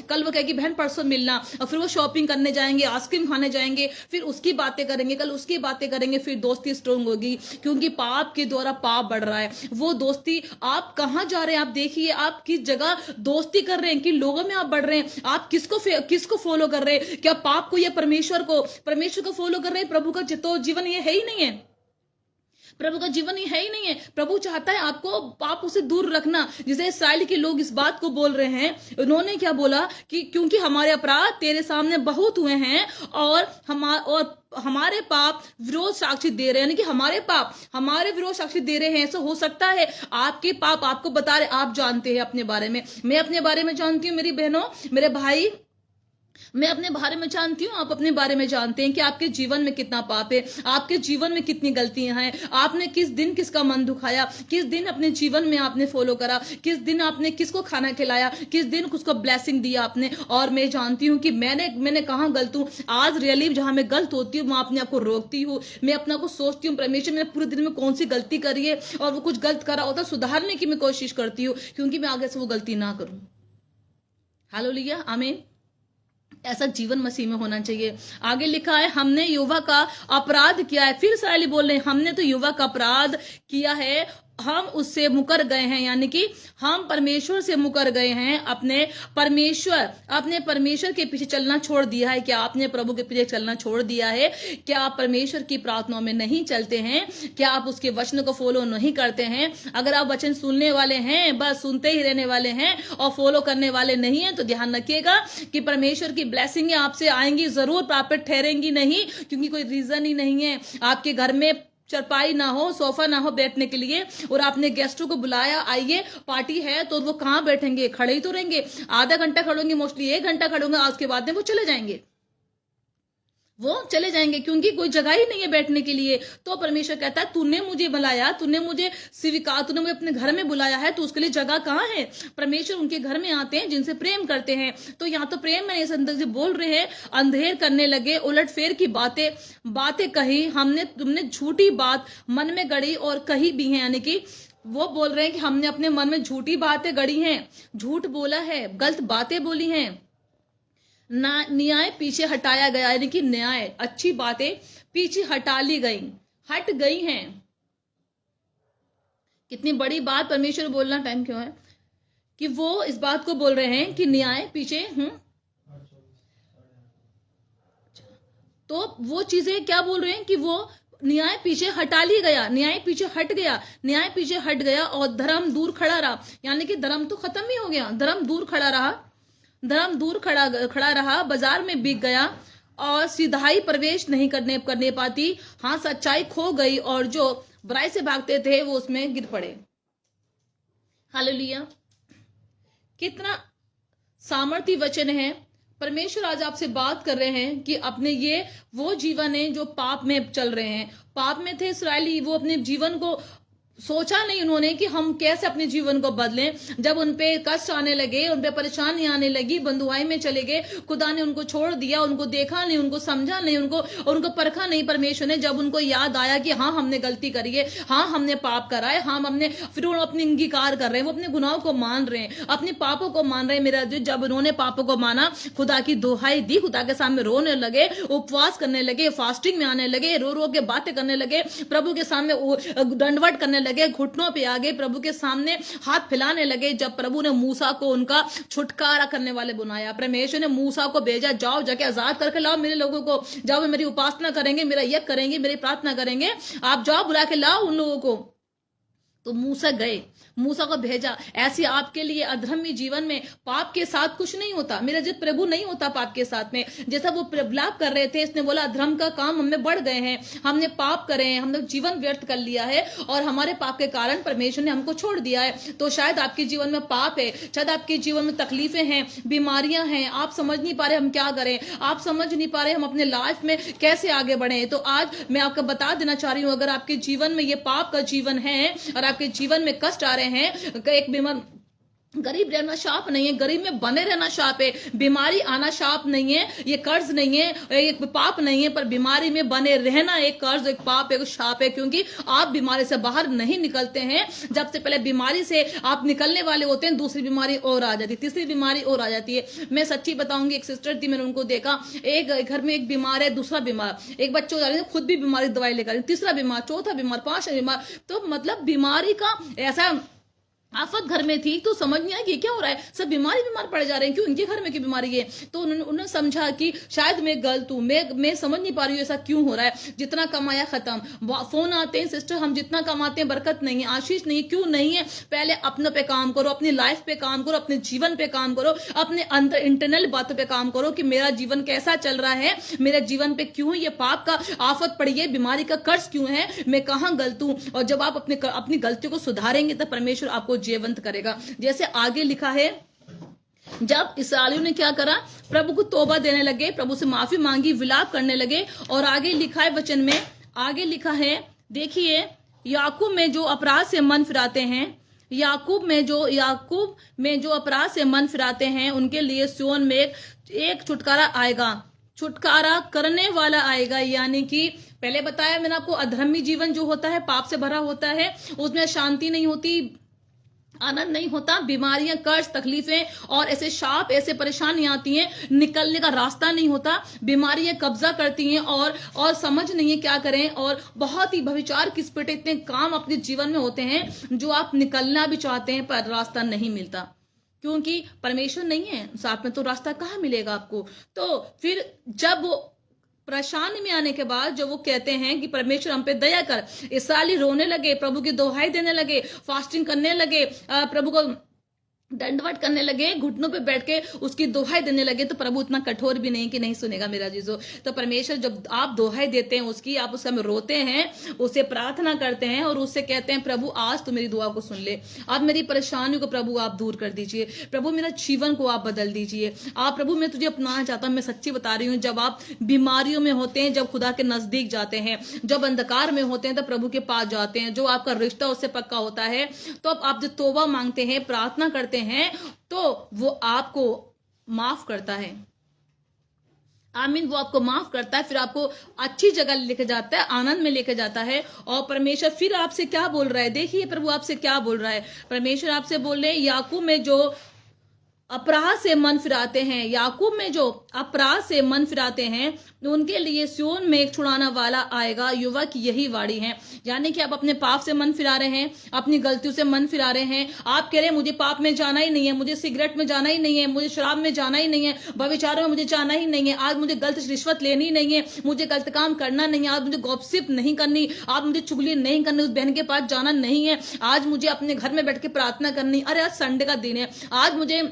कल वो कहेगी बहन परसों मिलना, और फिर वो शॉपिंग करने जाएंगे, आइसक्रीम खाने जाएंगे, फिर उसकी बातें करेंगे, कल उसकी बातें करेंगे, फिर दोस्ती स्ट्रॉन्ग होगी। क्योंकि पाप के द्वारा पाप बढ़ रहा है। वो दोस्ती, आप कहां जा रहे हैं? आप देखिए आप किस जगह दोस्ती कर रहे हैं, कि लोगों में आप बढ़ रहे हैं। आप किसको फॉलो कर रहे हैं? क्या पाप को या परमेश्वर को फॉलो कर रहे हैं? प्रभु का तो जीवन ये है ही नहीं है। प्रभु का जीवन ही है ही नहीं है। प्रभु चाहता है आपको पाप से दूर रखना। जैसे इस्राएल के लोग इस बात को बोल रहे हैं, उन्होंने क्या बोला कि क्योंकि हमारे अपराध तेरे सामने बहुत हुए हैं और हमारे पाप विरोध साक्षी दे रहे हैं, यानी कि हमारे पाप हमारे विरोध साक्षी दे रहे हैं। ऐसा हो सकता है आपके पाप आपको बता रहे, आप जानते हैं अपने बारे में, मैं अपने बारे में जानती हूँ, मेरी बहनों मेरे भाई मैं अपने बारे में जानती हूँ, आप अपने बारे में जानते हैं कि आपके जीवन में कितना पाप है, आपके जीवन में कितनी गलतियां हैं, आपने किस दिन किसका मन दुखाया, किस दिन अपने जीवन में आपने फॉलो करा, किस दिन आपने किसको खाना खिलाया, किस दिन उसको ब्लेसिंग दिया आपने। और मैं जानती हूँ कि मैंने कहाँ गलत हूँ। आज रियली जहां मैं गलत होती हूँ मैं अपने आप को रोकती हूँ, मैं अपना को सोचती हूँ परमेश्वर मैंने पूरे दिन में कौन सी गलती करी है, और वो कुछ गलत करा होता सुधारने की मैं कोशिश करती हूँ, क्योंकि मैं आगे से वो गलती ना करूं। हालेलुया, आमीन। ऐसा जीवन मसीह में होना चाहिए। आगे लिखा है हमने युवा का अपराध किया है। फिर इस्राएली बोल रहे हैं हमने तो युवा का अपराध किया है, हम उससे मुकर गए हैं, यानी कि हम परमेश्वर से मुकर गए हैं, अपने परमेश्वर के पीछे चलना छोड़ दिया है। क्या आपने प्रभु के पीछे चलना छोड़ दिया है? क्या आप परमेश्वर की प्रार्थनाओं में नहीं चलते हैं? क्या आप उसके वचन को फॉलो नहीं करते हैं? अगर आप वचन सुनने वाले हैं, बस सुनते ही रहने वाले हैं और फॉलो करने वाले नहीं है, तो ध्यान रखिएगा कि परमेश्वर की ब्लेसिंग आपसे आएंगी जरूर, प्राप्त ठहरेंगी नहीं, क्योंकि कोई रीजन ही नहीं है। आपके घर में चरपाई ना हो, सोफा ना हो बैठने के लिए, और आपने गेस्टों को बुलाया आइए पार्टी है, तो वो कहां बैठेंगे? खड़े ही तो रहेंगे, आधा घंटा खड़ेंगे, मोस्टली 1 घंटा खड़ेंगे, आज के बाद में वो चले जाएंगे, क्योंकि कोई जगह ही नहीं है बैठने के लिए। तो परमेश्वर कहता है तूने मुझे बुलाया, तूने मुझे स्वीकार, तूने मुझे अपने घर में बुलाया है, तो उसके लिए जगह कहाँ है? परमेश्वर उनके घर में आते हैं जिनसे प्रेम करते हैं। तो यहाँ तो प्रेम में इस अंदर से बोल रहे हैं, अंधेर करने लगे, उलटफेर की बातें कही, तुमने झूठी बात मन में गढ़ी और कही भी है, यानी कि वो बोल रहे हैं कि हमने अपने मन में झूठी बातें गढ़ी हैं, झूठ बोला है, गलत बातें बोली हैं। न्याय पीछे हटाया गया, यानी कि न्याय अच्छी बातें पीछे हट गई हैं। कितनी बड़ी बात परमेश्वर बोलना, टाइम क्यों है, कि वो इस बात को बोल रहे हैं कि न्याय पीछे तो वो चीजें क्या बोल रहे हैं कि वो न्याय पीछे न्याय पीछे हट गया और धर्म दूर खड़ा रहा, यानी कि धर्म तो खत्म ही हो गया, धर्म दूर खड़ा रहा, बाजार में बिक गया और सीधाई प्रवेश नहीं करने पाती। हाँ, सच्चाई खो गई और जो बुराई से भागते थे वो उसमें गिर पड़े। हालेलुया, कितना सामर्थी वचन है। परमेश्वर आज आपसे बात कर रहे हैं कि अपने ये वो जीवन है जो पाप में चल रहे हैं, पाप में थे इस्राएली, वो अपने जीवन को सोचा नहीं उन्होंने कि हम कैसे अपने जीवन को बदलें। जब उनपे कष्ट आने लगे, उनपे परेशानी आने लगी, बंधुआई में चले गए, खुदा ने उनको छोड़ दिया, उनको देखा नहीं, उनको समझा नहीं, उनको परखा नहीं परमेश्वर ने। जब उनको याद आया कि हाँ हमने गलती करी है, हाँ हमने पाप करा है, फिर वो अपने अंगीकार कर रहे हैं, वो अपने गुनाहों को मान रहे हैं, अपने पापों को मान रहे हैं। मेरा जब उन्होंने पापों को माना, खुदा की दोहाई दी, खुदा के सामने रोने लगे, उपवास करने लगे, फास्टिंग में आने लगे, रो के बातें करने लगे, प्रभु के सामने दंडवत करने लगे, घुटनों पे आ गए, प्रभु के सामने हाथ फैलाने लगे। जब प्रभु ने मूसा को उनका छुटकारा करने वाले बनाया, परमेश्वर ने मूसा को भेजा, जाओ जाके आजाद करके लाओ मेरे लोगों को, जाओ मेरी उपासना करेंगे, मेरा यज्ञ करेंगे, मेरी प्रार्थना करेंगे, आप जाओ बुला के लाओ उन लोगों को। तो मूसा गए, मूसा को भेजा। ऐसे आपके लिए अधर्मी जीवन में पाप के साथ कुछ नहीं होता, मेरा जित प्रभु नहीं होता पाप के साथ में। जैसा वो प्रलाप कर रहे थे, इसने बोला अधर्म का काम हमें बढ़ गए हैं, हमने पाप करे हैं, हमने जीवन व्यर्थ कर लिया है और हमारे पाप के कारण परमेश्वर ने हमको छोड़ दिया है। तो शायद आपके जीवन में पाप है, शायद आपके जीवन में तकलीफें हैं, बीमारियां हैं, आप समझ नहीं पा रहे हम क्या करें, आप समझ नहीं पा रहे हम अपने लाइफ में कैसे आगे बढ़े। तो आज मैं आपको बता देना चाह रही हूँ, अगर आपके जीवन में ये पाप का जीवन है और आपके जीवन में कष्ट आ रहे हैं, एक बीमार गरीब रहना शाप नहीं है, गरीब में बने रहना शाप है, बीमारी आना शाप नहीं है, ये कर्ज नहीं है, एक पाप नहीं है, पर बीमारी में बने रहना एक कर्ज, एक पाप, एक शाप है। क्योंकि आप बीमारी से बाहर नहीं निकलते हैं, जब से पहले बीमारी से आप निकलने वाले होते हैं, दूसरी बीमारी और आ जाती है, तीसरी बीमारी और आ जाती है। मैं सच्ची बताऊंगी, एक सिस्टर थी, मैंने उनको देखा, एक घर में एक बीमार है, दूसरा बीमार, एक बच्चे हो जा रहे हैं, खुद भी बीमारी दवाई लेकर, तीसरा बीमार, चौथा बीमार, 5वां बीमार। तो मतलब बीमारी का ऐसा आफत घर में थी तो समझ नहीं आया कि क्या हो रहा है, सब बीमार पड़ जा रहे हैं, क्यों इनके घर में क्यों बीमारी है। तो उन्होंने समझा कि शायद मैं गलत हूं, मैं समझ नहीं पा रही हूँ ऐसा क्यों हो रहा है, जितना कमाया खत्म। फोन आते हैं, सिस्टर हम जितना कमाते हैं बरकत नहीं है, आशीष नहीं है, क्यों नहीं है। पहले अपने पे काम करो, अपनी लाइफ पे काम करो, अपने जीवन पे काम करो, अपने अंदर इंटरनल बातों पे काम करो कि मेरा जीवन कैसा चल रहा है, मेरे जीवन पे क्यों ये पाप का आफत पड़ी है, बीमारी का कर्ज क्यों है, मैं कहाँ गलत हूं। और जब आप अपनी गलतियों को सुधारेंगे तो परमेश्वर आपको जीवंत करेगा। जैसे आगे लिखा है, जब इस्राएलियों ने क्या करा, प्रभु को तौबा देने लगे, प्रभु से माफी मांगी, विलाप करने लगे। और आगे लिखा है वचन में, आगे लिखा है, देखिए, याकूब में जो अपराध से मन फिराते हैं, याकूब में जो अपराध से मन फिराते हैं, उनके लिए सिय्योन में एक छुटकारा आएगा, छुटकारा करने वाला आएगा। यानी कि पहले बताया मैंने आपको, अधर्मी जीवन जो होता है, पाप से भरा होता है, उसमें शांति नहीं होती, आनंद नहीं होता, बीमारियां, कर्ज, तकलीफें और ऐसे शाप, ऐसे परेशानियां आती हैं, निकलने का रास्ता नहीं होता, बीमारियां कब्जा करती हैं और समझ नहीं है क्या करें। और बहुत ही भविचार की स्पिरिट, इतने काम अपने जीवन में होते हैं जो आप निकलना भी चाहते हैं पर रास्ता नहीं मिलता, क्योंकि परमेश्वर नहीं है साथ में, तो रास्ता कहाँ मिलेगा आपको। तो फिर जब वो परेशानी में आने के बाद जो वो कहते हैं कि परमेश्वर हम पे दया कर, इस्राएली रोने लगे, प्रभु की दोहाई देने लगे, फास्टिंग करने लगे, प्रभु को दंडवत करने लगे, घुटनों पे बैठ के उसकी दोहाई देने लगे, तो प्रभु इतना कठोर भी नहीं कि नहीं सुनेगा मेरा जीजो। तो परमेश्वर जब आप दोहाई देते हैं उसकी, आप उस समय रोते हैं, उसे प्रार्थना करते हैं और उससे कहते हैं प्रभु आज तो मेरी दुआ को सुन ले, अब मेरी परेशानियों को प्रभु आप दूर कर दीजिए, प्रभु मेरा जीवन को आप बदल दीजिए, आप प्रभु मैं तुझे अपनाना चाहता हूं। मैं सच्ची बता रही हूँ, जब आप बीमारियों में होते हैं, जब खुदा के नजदीक जाते हैं, जब अंधकार में होते हैं, तब प्रभु के पास जाते हैं, जो आपका रिश्ता उससे पक्का होता है, तो अब आप जो तौबा मांगते हैं, प्रार्थना करते हैं, तो वो आपको माफ करता है। आमीन, वो आपको माफ करता है, फिर आपको अच्छी जगह लेके जाता है, आनंद में लेके जाता है। और परमेश्वर फिर आपसे क्या बोल रहा है, देखिए प्रभु आपसे क्या बोल रहा है। परमेश्वर आपसे बोल रहे हैं, याकूब में जो अपराध से मन फिराते हैं, याकूब में जो अपराध से मन फिराते हैं, उनके लिए सिय्योन में एक छुड़ाना वाला आएगा, युवा की यही वाणी है। यानी कि आप अपने पाप से मन फिरा रहे हैं, अपनी गलतियों से मन फिरा रहे हैं, आप कह रहे हैं मुझे पाप में जाना ही नहीं है, मुझे सिगरेट में जाना ही नहीं है, मुझे शराब में जाना ही नहीं है, व्यभिचारों में मुझे जाना ही नहीं है, आज मुझे गलत रिश्वत लेनी ही नहीं है, मुझे गलत काम करना नहीं है, आज मुझे गॉसिप नहीं करनी, आज मुझे चुगली नहीं करनी, उस बहन के पास जाना नहीं है, आज मुझे अपने घर में बैठ के प्रार्थना करनी, अरे आज संडे का दिन है, आज मुझे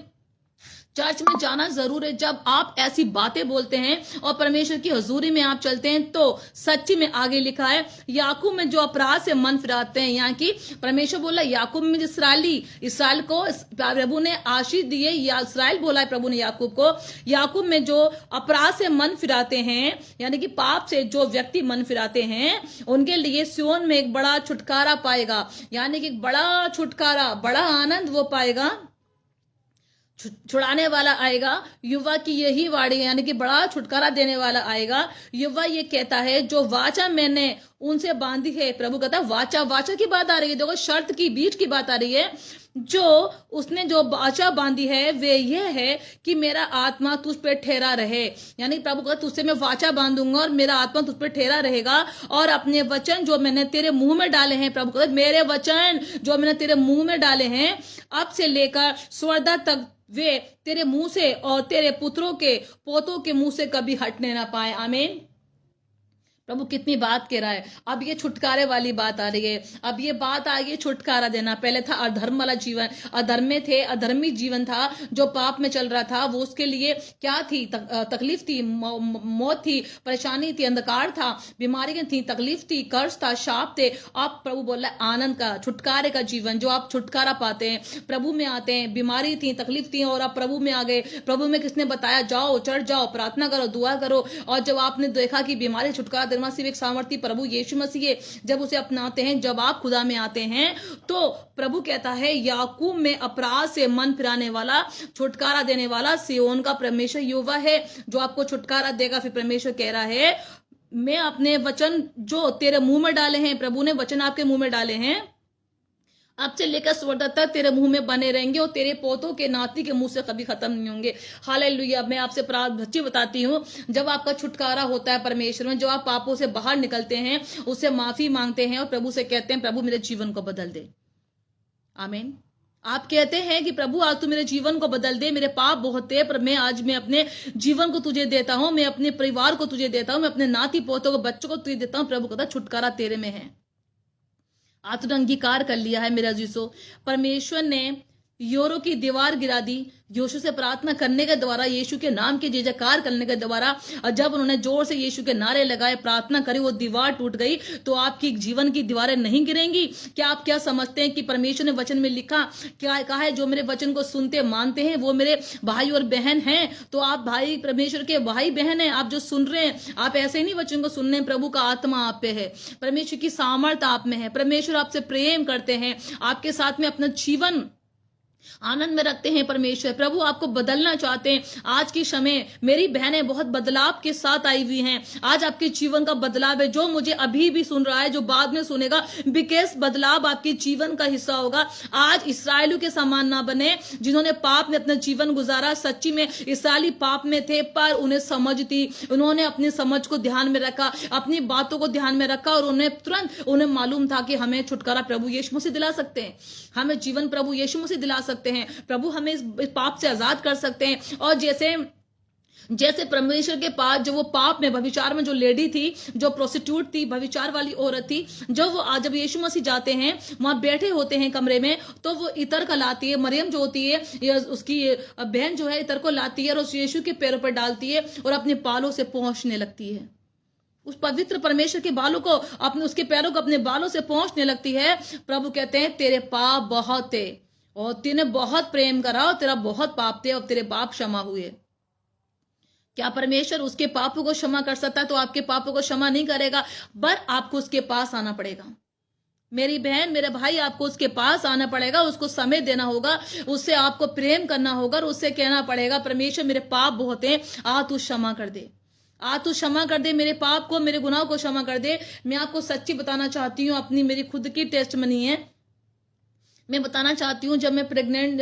चर्च में जाना जरूर है। जब आप ऐसी बातें बोलते हैं और परमेश्वर की हजूरी में आप चलते हैं, तो सच्ची में आगे लिखा है, याकूब में जो अपराध से मन फिराते हैं, यहाँ की परमेश्वर बोला याकूब में इसराइल को प्रभु ने आशीष दी है, या इसराइल बोला है प्रभु ने याकूब को, याकूब में जो अपराध से मन फिराते हैं, यानी कि पाप से जो व्यक्ति मन फिराते हैं, उनके लिए सिय्योन में एक बड़ा छुटकारा पाएगा, यानी कि बड़ा छुटकारा, बड़ा आनंद वो पाएगा, छुड़ाने वाला आएगा, युवा की यही वाणी, यानी कि बड़ा छुटकारा देने वाला आएगा। युवा ये कहता है, जो वाचा मैंने उनसे बांधी है, प्रभु कहता है वाचा की बात आ रही है, देखो शर्त की, बीच की बात आ रही है, जो उसने जो वाचा बांधी है वे ये है कि मेरा आत्मा तुझ पे ठहरा रहे, यानी प्रभु कहता तुझसे मैं वाचा बांधूंगा और मेरा आत्मा तुझ पे ठहरा रहेगा, और अपने वचन जो मैंने तेरे मुंह में डाले हैं, प्रभु कहता मेरे वचन जो मैंने तेरे मुंह में डाले हैं, अब से लेकर स्वर्दा तक वे तेरे मुंह से और तेरे पुत्रों के पोतों के मुंह से कभी हटने ना पाए। आमीन। प्रभु कितनी बात कह रहा है। अब ये छुटकारे वाली बात आ रही है, अब ये बात आ गई छुटकारा देना। पहले था अधर्म वाला जीवन, अधर्म में थे, अधर्मी जीवन था, जो पाप में चल रहा था, वो उसके लिए क्या थी, तकलीफ थी, मौत थी, परेशानी थी, अंधकार था, बीमारियां थी, तकलीफ थी, कर्ज था, शाप थे। अब प्रभु बोल रहा है आनंद का, छुटकारे का जीवन, जो आप छुटकारा पाते हैं, प्रभु में आते हैं, बीमारी थी, तकलीफ थी, और आप प्रभु में आ गए। प्रभु में किसने बताया, जाओ चढ़ जाओ, प्रार्थना करो, दुआ करो, और जब आपने देखा कि बीमारी छुटकारा सिर्फ एक सामर्थ्य प्रभु यीशु मसीह है, जब उसे अपनाते हैं, जब आप खुदा में आते हैं, तो प्रभु कहता है याकूब में अपराध से मन फिराने वाला, छुटकारा देने वाला सिय्योन का परमेश्वर युवा है, जो आपको छुटकारा देगा। फिर परमेश्वर कह रहा है मैं अपने वचन जो तेरे मुंह में डाले हैं, प्रभु ने वचन आपके मुंह में डाले हैं, अब से लेकर स्वर्ग तक तेरे मुंह में बने रहेंगे, और तेरे पोतों के नाती के मुंह से कभी खत्म नहीं होंगे। हालेलुया। मैं आपसे सच्ची बताती हूँ, जब आपका छुटकारा होता है परमेश्वर में, जब आप पापों से बाहर निकलते हैं, उससे माफी मांगते हैं और प्रभु से कहते हैं प्रभु मेरे जीवन को बदल दे। आमीन। आप कहते हैं कि प्रभु आज तू मेरे जीवन को बदल दे, मेरे पाप बहुत है, पर मैं अपने जीवन को तुझे देता हूं, मैं अपने परिवार को तुझे देता हूं, मैं अपने नाती पोतों को, बच्चों को तुझे देता हूं। प्रभु कहता छुटकारा तेरे में है। आज तूने अंगीकार कर लिया है मेरा जीसो। परमेश्वर ने योरो की दीवार गिरा दी यीशु से प्रार्थना करने के द्वारा, यीशु के नाम के जय जयकार करने के द्वारा। और जब उन्होंने जोर से यीशु के नारे लगाए, प्रार्थना करी, वो दीवार टूट गई। तो आपकी जीवन की दीवारें नहीं गिरेंगी। क्या आप क्या समझते हैं कि परमेश्वर ने वचन में लिखा, क्या कहा है, जो मेरे वचन को सुनते मानते हैं वो मेरे भाई और बहन हैं। तो आप भाई, परमेश्वर के भाई बहन हैं। आप जो सुन रहे हैं, आप ऐसे नहीं वचन को सुन रहे हैं, प्रभु का आत्मा आप पे है, परमेश्वर की सामर्थ आप में है, परमेश्वर आपसे प्रेम करते हैं, आपके साथ में अपना जीवन आनंद में रखते हैं। परमेश्वर प्रभु आपको बदलना चाहते हैं। आज की समय मेरी बहनें बहुत बदलाव के साथ आई हुई हैं। आज आपके जीवन का बदलाव है। जो मुझे अभी भी सुन रहा है, जो बाद में सुनेगा, विशेष बदलाव आपके जीवन का हिस्सा होगा। आज इस्राएलियों के समान ना बने, जिन्होंने पाप में अपना जीवन गुजारा। सच्ची में इस्राएली पाप में थे, पर उन्हें समझ थी। उन्होंने अपनी समझ को ध्यान में रखा, अपनी बातों को ध्यान में रखा, और उन्हें मालूम था कि हमें छुटकारा प्रभु यीशु मसीह दिला सकते हैं, हमें जीवन प्रभु यीशु मसीह दिला सकते हैं, प्रभु हमें इस पाप से आजाद कर सकते हैं। और जैसे परमेश्वर के पास जो वो पाप में, व्यभिचार में जो लेडी थी, जो प्रोस्टिट्यूट थी, व्यभिचार वाली औरत थी, जब यीशु मसीह जाते हैं, वहां बैठे होते हैं कमरे में, तो वो इतर का लाती है। मरियम जो होती है, उसकी बहन जो है, इतर को लाती है और उस यीशु के पैरों पर डालती है और अपने बालों से पोंछने लगती है। उस पवित्र परमेश्वर के बालों को, उसके पैरों को अपने बालों से पोंछने लगती है। प्रभु कहते हैं तेरे पाप बहुत थे और तूने बहुत प्रेम करा और तेरा बहुत पाप थे और तेरे पाप क्षमा हुए। क्या परमेश्वर उसके पापों को क्षमा कर सकता है? तो आपके पापों को क्षमा नहीं करेगा, पर आपको उसके पास आना पड़ेगा। मेरी बहन, मेरे भाई, आपको उसके पास आना पड़ेगा, उसको समय देना होगा, उससे आपको प्रेम करना होगा और उससे कहना पड़ेगा परमेश्वर मेरे पाप बहुत हैं, आ तू क्षमा कर दे, आ तू क्षमा कर दे, मेरे पाप को, मेरे गुनाह को क्षमा कर दे। मैं आपको सच्ची बताना चाहती हूँ, अपनी मेरी खुद की टेस्टमनी है। मैं बताना चाहती हूँ, जब मैं प्रेग्नेंट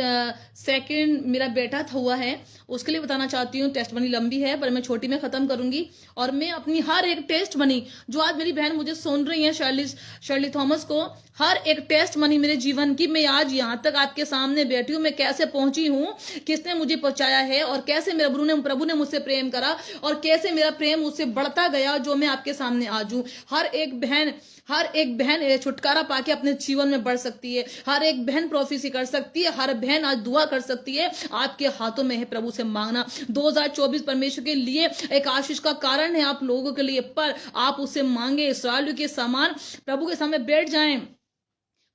सेकंड मेरा बेटा हुआ है, उसके लिए बताना चाहती हूँ। टेस्टमनी लंबी है, पर मैं छोटी में खत्म करूंगी। और मैं अपनी हर एक टेस्टमनी, जो आज मेरी बहन मुझे सुन रही है, शर्ली थॉमस को, हर एक टेस्टमनी मेरे जीवन की, मैं आज यहाँ तक आपके सामने बैठी हूँ, मैं कैसे पहुंची हूँ, किसने मुझे पहुंचाया है, और कैसे मेरे प्रभु ने मुझसे प्रेम करा, और कैसे मेरा प्रेम उससे बढ़ता गया, जो मैं आपके सामने आज हूँ। हर एक बहन छुटकारा पाके अपने जीवन में बढ़ सकती है। हर एक बहन प्रोफेसी कर सकती है। हर बहन आज दुआ कर सकती है। आपके हाथों में है प्रभु से मांगना। 2024 परमेश्वर के लिए एक आशीष का कारण है आप लोगों के लिए, पर आप उससे मांगे, इस्राएल के समान प्रभु के सामने बैठ जाएं।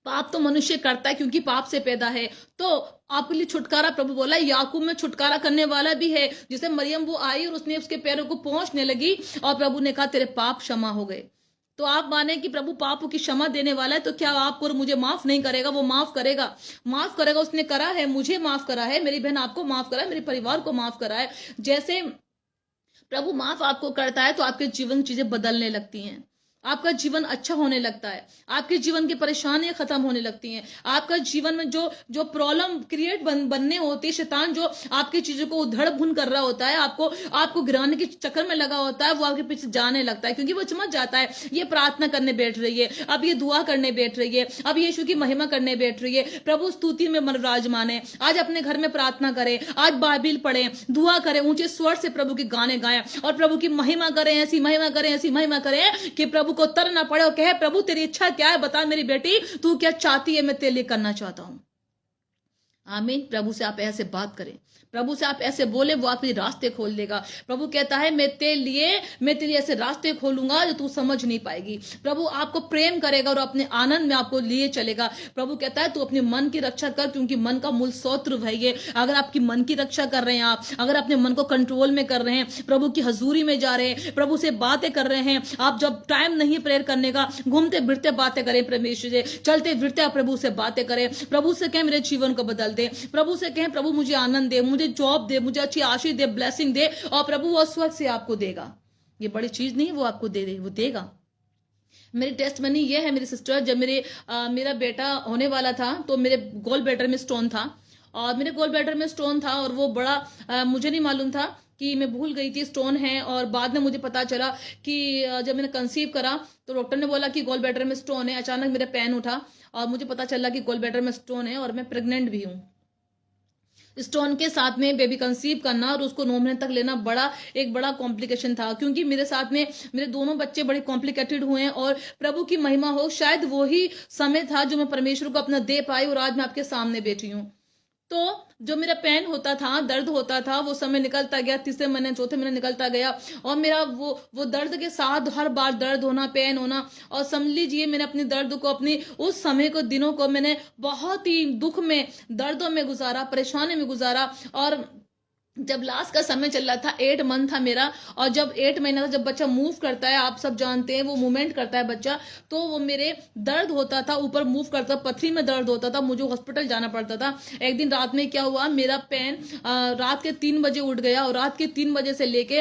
पाप तो मनुष्य करता है क्योंकि पाप से पैदा है, तो आपके लिए छुटकारा प्रभु बोला। याकूब में छुटकारा करने वाला भी है, जिसे मरियम वो आई और उसने उसके पैरों को पोंछने लगी और प्रभु ने कहा तेरे पाप क्षमा हो गए। तो आप माने कि प्रभु पापों की क्षमा देने वाला है, तो क्या आपको और मुझे माफ नहीं करेगा? वो माफ करेगा, माफ करेगा। उसने करा है, मुझे माफ करा है, मेरी बहन आपको माफ करा है, मेरे परिवार को माफ करा है। जैसे प्रभु माफ आपको करता है, तो आपके जीवन चीजें बदलने लगती हैं, आपका जीवन अच्छा होने लगता है, आपके जीवन की परेशानियां खत्म होने लगती हैं। आपका जीवन में जो प्रॉब्लम क्रिएट बनने होती है, शैतान जो आपकी चीजों को उधड़ भुन कर रहा होता है, आपको गिराने के चक्कर में लगा होता है, वो आपके पीछे जाने लगता है, क्योंकि वो समझ जाता है ये प्रार्थना करने बैठ रही है, अब ये दुआ करने बैठ रही है, अब यीशु की महिमा करने बैठ रही है, प्रभु स्तुति में विराजमान है। आज अपने घर में प्रार्थना करें, आज बाइबिल पढ़ें, दुआ करें, ऊंचे स्वर से प्रभु के गाने गाएं और प्रभु की महिमा करें, ऐसी महिमा करें, ऐसी महिमा करें कि प्रभु को तरना पड़े और कहे प्रभु तेरी इच्छा क्या है, बता मेरी बेटी, तू क्या चाहती है, मैं तेरे लिए करना चाहता हूं। आमीन। प्रभु से आप ऐसे बात करें, प्रभु से आप ऐसे बोले, वो आपके रास्ते खोल देगा। प्रभु कहता है मैं तेरे लिए ऐसे रास्ते खोलूंगा जो तू समझ नहीं पाएगी। प्रभु आपको प्रेम करेगा और अपने आनंद में आपको लिए चलेगा। प्रभु कहता है तू अपने मन की रक्षा कर, क्योंकि मन का मूल शत्रु है ये। अगर आपकी मन की रक्षा कर रहे हैं, आप अगर अपने मन को कंट्रोल में कर रहे हैं, प्रभु की हजूरी में जा रहे हैं, प्रभु से बातें कर रहे हैं, आप जब टाइम नहीं प्रेयर करने का, घूमते फिरते बातें करें परमेश्वर से, चलते फिरते आप प्रभु से बातें करें, प्रभु से कहें मेरे जीवन को बदल दे, प्रभु से कहें प्रभु मुझे आनंद दे, मुझे जॉब दे, मुझे अच्छी आशीष दे, ब्लेसिंग दे, और प्रभु वो स्वर्ग से आपको देगा। ये बड़ी चीज नहीं, वो आपको दे दे, वो देगा। मेरी टेस्टमनी ये है, मेरी सिस्टर, जब मेरा बेटा होने वाला था, तो मेरे गोल ब्लैडर में स्टोन था, और मेरे गोल ब्लैडर में स्टोन था, और वो बड़ा मुझे नहीं मालूम था कि मैं भूल गई थी स्टोन है, और बाद में मुझे पता चला कि जब मैंने कंसीव करा तो डॉक्टर ने बोला कि गॉल ब्लैडर में स्टोन है। अचानक मेरा पेन उठा और मुझे पता चला कि गॉल ब्लैडर में स्टोन है और मैं प्रेग्नेंट भी हूँ। स्टोन के साथ में बेबी कंसीव करना और उसको 9 महीने तक लेना एक बड़ा कॉम्प्लिकेशन था, क्योंकि मेरे साथ में मेरे दोनों बच्चे बड़े कॉम्प्लिकेटेड हुए हैं। और प्रभु की महिमा हो, शायद वही समय था जो मैं परमेश्वर को अपना दे पाई और आज मैं आपके सामने बैठी हूँ। तो जो मेरा पेन होता था, दर्द होता था, वो समय निकलता गया, तीसरे महीने चौथे महीने निकलता गया, और मेरा वो दर्द के साथ हर बार दर्द होना, पेन होना, और समझ लीजिए मैंने अपनी दर्द को, अपनी उस समय को, दिनों को मैंने बहुत ही दुख में, दर्दों में गुजारा, परेशानी में गुजारा। और जब लास्ट का समय चल रहा था, 8 मंथ था मेरा, और जब 8 महीना था, जब बच्चा मूव करता है, आप सब जानते हैं वो मूवमेंट करता है बच्चा, तो वो मेरे दर्द होता था, ऊपर मूव करता, पथरी में दर्द होता था, मुझे हॉस्पिटल जाना पड़ता था। एक दिन रात में क्या हुआ, मेरा पेन रात के 3 बजे उठ गया, और रात के 3 बजे से लेके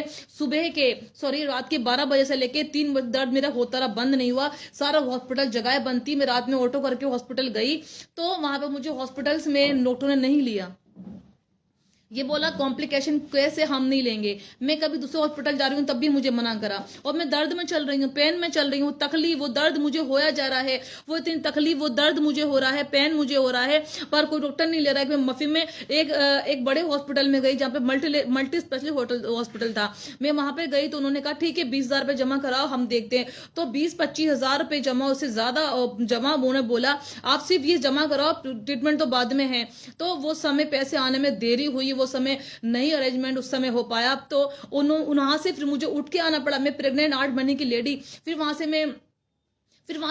रात के 12 बजे से लेके 3 बजे दर्द मेरा होता रहा, बंद नहीं हुआ। सारा हॉस्पिटल जगह बंद थी, मैं रात में ऑटो करके हॉस्पिटल गई, तो वहां पे मुझे हॉस्पिटल्स में डॉक्टर ने नहीं लिया। ये बोला कॉम्प्लिकेशन कैसे हम नहीं लेंगे। मैं कभी दूसरे हॉस्पिटल जा रही हूँ तब भी मुझे मना करा, और मैं दर्द में चल रही हूँ, पेन में चल रही हूँ, तकलीफ, वो दर्द मुझे होया जा रहा है, वो इतनी तकलीफ, वो दर्द मुझे हो रहा है, पेन मुझे हो रहा है, पर कोई डॉक्टर नहीं ले रहा है। मैं मफी में एक बड़े हॉस्पिटल में गई, जहाँ पे मल्टी स्पेशलिस्ट हॉस्पिटल था। मैं वहां पे गई तो उन्होंने कहा ठीक है 20,000 रुपये जमा कराओ, हम देखते हैं। तो 20-25 हजार रुपये जमा, उससे ज्यादा जमा, उन्होंने बोला आप सिर्फ ये जमा कराओ, ट्रीटमेंट तो बाद में है। तो वो समय पैसे आने में देरी हुई, वो समय नहीं अरेंजमेंट उस समय हो पाया। तो वहां से फिर मुझे उठ के आना पड़ा। मैं प्रेग्नेंट 8 महीने की लेडी, फिर वहां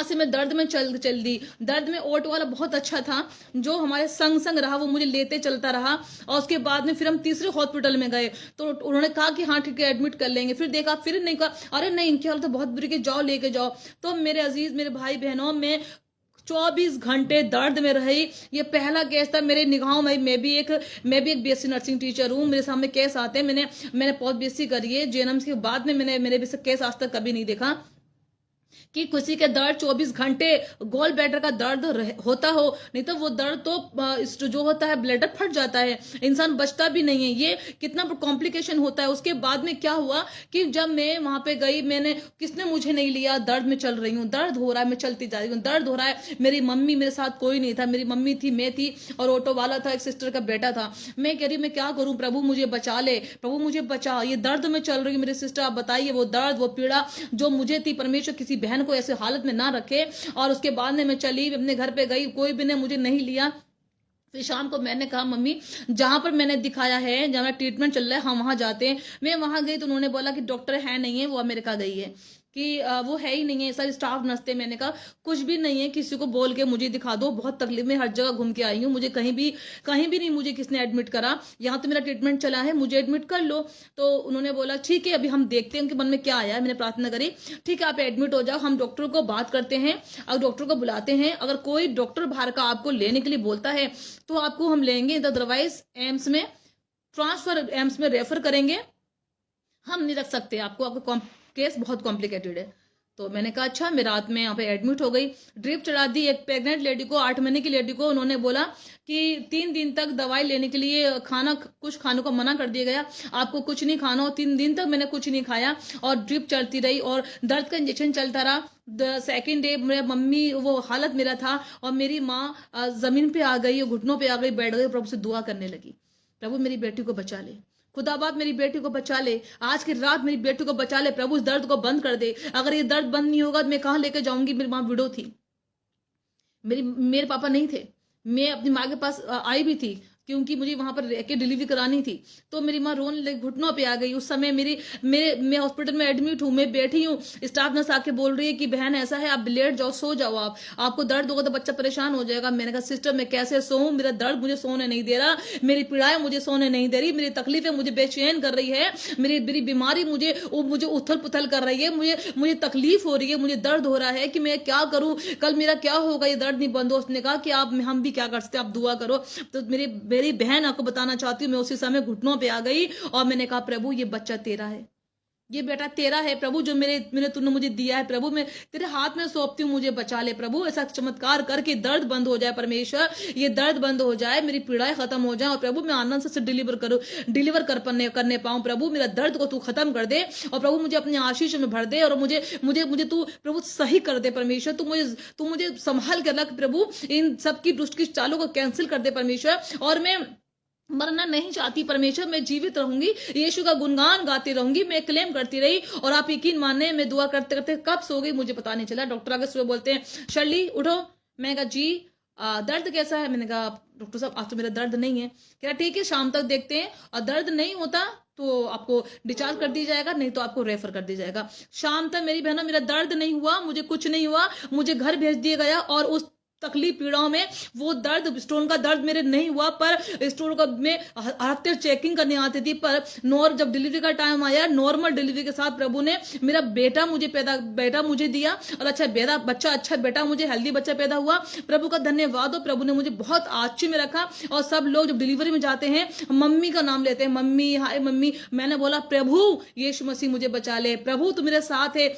से मैं दर्द में चल दी। दर्द में ओट वाला बहुत अच्छा था, जो हमारे संग रहा, वो मुझे लेते चलता रहा। और उसके बाद में फिर हम तीसरे हॉस्पिटल में गए, तो उन्होंने कहा कि हाँ ठीक है एडमिट कर लेंगे। फिर देखा, फिर नहीं कहा, अरे नहीं इनकी हालत तो बहुत बुरी, के जाओ लेके जाओ। तो मेरे अजीज, मेरे भाई बहनों, में 24 घंटे दर्द में रही। ये पहला केस था मेरे निगाहों में। मैं भी एक बीएससी नर्सिंग टीचर हूँ, मेरे सामने केस आते हैं। मैंने पोस्ट बीएससी करी है, जेएनएम के बाद में मैंने भी केस आज तक कभी नहीं देखा कि किसी के दर्द 24 घंटे गॉल ब्लैडर का दर्द होता हो। नहीं तो वो दर्द तो जो होता है, ब्लैडर फट जाता है, इंसान बचता भी नहीं है। ये कितना कॉम्प्लिकेशन होता है। उसके बाद में क्या हुआ कि जब मैं वहां पे गई, किसने मुझे नहीं लिया, दर्द में चल रही हूँ, दर्द हो रहा है, मैं चलती जा रही हूँ, दर्द हो रहा है। मेरी मम्मी, मेरे साथ कोई नहीं था, मेरी मम्मी थी, मैं थी, और ऑटो वाला था, एक सिस्टर का बेटा था। मैं कह रही मैं क्या करूं, प्रभु मुझे बचा ले, प्रभु मुझे बचा, ये दर्द में चल रही हूँ। मेरी सिस्टर, आप बताइए, वो दर्द, वो पीड़ा जो मुझे थी, परमेश्वर किसी बहन को ऐसे हालत में ना रखे। और उसके बाद में मैं चली, अपने घर पे गई, कोई भी ने मुझे नहीं लिया। फिर शाम को मैंने कहा मम्मी, जहां पर मैंने दिखाया है, जहां मेरा ट्रीटमेंट चल रहा है, हम वहां जाते हैं। मैं वहां गई तो उन्होंने बोला कि डॉक्टर है नहीं है, वो अमेरिका गई है, कि वो है ही नहीं है, सारे स्टाफ नर्स थे। मैंने कहा कुछ भी नहीं है, किसी को बोल के मुझे दिखा दो, बहुत तकलीफ में हर जगह घूम के आई हूँ, मुझे कहीं भी नहीं मुझे किसने एडमिट करा, यहाँ तो मेरा ट्रीटमेंट चला है, मुझे एडमिट कर लो। तो उन्होंने बोला ठीक है, अभी हम देखते हैं उनके मन में क्या आया है। मैंने प्रार्थना करी, ठीक है आप एडमिट हो जाओ, हम डॉक्टर को बात करते हैं, अगर डॉक्टर को बुलाते हैं, अगर कोई डॉक्टर बाहर का आपको लेने के लिए बोलता है तो आपको हम लेंगे, अदरवाइज एम्स में रेफर करेंगे, हम नहीं रख सकते आपको, आपका केस बहुत कॉम्प्लिकेटेड है। तो मैंने कहा अच्छा। मैं रात में यहाँ पे एडमिट हो गई, ड्रिप चढ़ा दी एक प्रेग्नेंट लेडी को, 8 महीने की लेडी को। उन्होंने बोला कि 3 दिन तक दवाई लेने के लिए कुछ खाने को मना कर दिया गया, आपको कुछ नहीं खाना हो। 3 दिन तक मैंने कुछ नहीं खाया और ड्रिप चलती रही और दर्द का इंजेक्शन चलता रहा। सेकेंड डे मेरे मम्मी, वो हालत मेरा था, और मेरी माँ जमीन पे आ गई, घुटनों पे आ गई, बैठ गई, प्रभु से दुआ करने लगी, प्रभु मेरी बेटी को बचा ले, खुदाबाद मेरी बेटी को बचा ले, आज की रात मेरी बेटी को बचा ले, प्रभु इस दर्द को बंद कर दे। अगर ये दर्द बंद नहीं होगा तो मैं कहां लेके जाऊंगी। मेरी माँ विडो थी, मेरे पापा नहीं थे, मैं अपनी माँ के पास आई भी थी क्योंकि मुझे वहां पर रह के डिलीवरी करानी थी। तो मेरी माँ रोने लगी, घुटनों पे आ गई। उस समय मैं हॉस्पिटल में एडमिट हूँ, मैं बैठी हूँ, स्टाफ नर्स आके बोल रही है कि बहन ऐसा है, आप लेट जाओ, सो जाओ, आपको दर्द होगा तो बच्चा परेशान हो जाएगा। मैंने कहा सिस्टर मैं कैसे सोऊं, मेरा दर्द मुझे सोने नहीं दे रहा, मेरी पीड़ाएं मुझे सोने नहीं दे रही, मेरी तकलीफें मुझे बेचैन कर रही है, मेरी बीमारी मुझे उथल पुथल कर रही है, मुझे तकलीफ हो रही है, मुझे दर्द हो रहा है कि मैं क्या करूं, कल मेरा क्या होगा, ये दर्द नहीं बंद हो। उसने कहा कि हम भी क्या कर सकते, आप दुआ करो। तो मेरी बहन आपको बताना चाहती हूँ, मैं उसी समय घुटनों पे आ गई और मैंने कहा प्रभु ये बच्चा तेरा है, ये बेटा तेरा है प्रभु, जो मेरे मेरे तूने मुझे दिया है प्रभु, मैं तेरे हाथ में सौंपती हूँ, मुझे बचा ले प्रभु। ऐसा चमत्कार करके दर्द बंद हो जाए परमेश्वर, ये दर्द बंद हो जाए, मेरी पीड़ाएं खत्म हो जाए और प्रभु मैं आनंद से डिलीवर करने पाऊं प्रभु। मेरा दर्द को तू खत्म कर दे और प्रभु मुझे अपनी आशीष में भर दे और मुझे मुझे मुझे तू प्रभु सही कर दे परमेश्वर। तू मुझे संभाल कर रख प्रभु, इन सबकी दुष्ट की चालों को कैंसिल कर दे परमेश्वर। और मैं मरना नहीं चाहती परमेश्वर, मैं जीवित रहूंगी, यीशु का गुणगान गाती रहूंगी, मैं क्लेम करती रही। और आप यकीन माने मैं दुआ करते करते कब सो गई मुझे पता नहीं चला। डॉक्टर आगे सुबह बोलते हैं शर्ली उठो, मैं कहा जी दर्द कैसा है? मैंने कहा डॉक्टर साहब आज तो मेरा दर्द नहीं है। कह रहा ठीक है शाम तक देखते हैं, और दर्द नहीं होता तो आपको डिस्चार्ज कर दिया जाएगा, नहीं तो आपको रेफर कर दिया जाएगा। शाम तक मेरी बहनों मेरा दर्द नहीं हुआ, मुझे कुछ नहीं हुआ, मुझे घर भेज दिया गया। और उस तकलीफ पीड़ाओं में वो दर्द, स्टोन का दर्द मेरे नहीं हुआ, पर स्टोन का मैं हफ्ते चेकिंग करने आती थी। पर जब डिलीवरी का टाइम आया, नॉर्मल डिलीवरी के साथ प्रभु ने मेरा बेटा मुझे दिया, और अच्छा बेटा मुझे हेल्दी बच्चा पैदा हुआ। प्रभु का धन्यवाद हो, प्रभु ने मुझे बहुत आँची में रखा। और सब लोग जब डिलीवरी में जाते हैं मम्मी का नाम लेते हैं, मम्मी हाय मम्मी। मैंने बोला प्रभु यीशु मसीह मुझे बचा ले, प्रभु तू मेरे साथ है।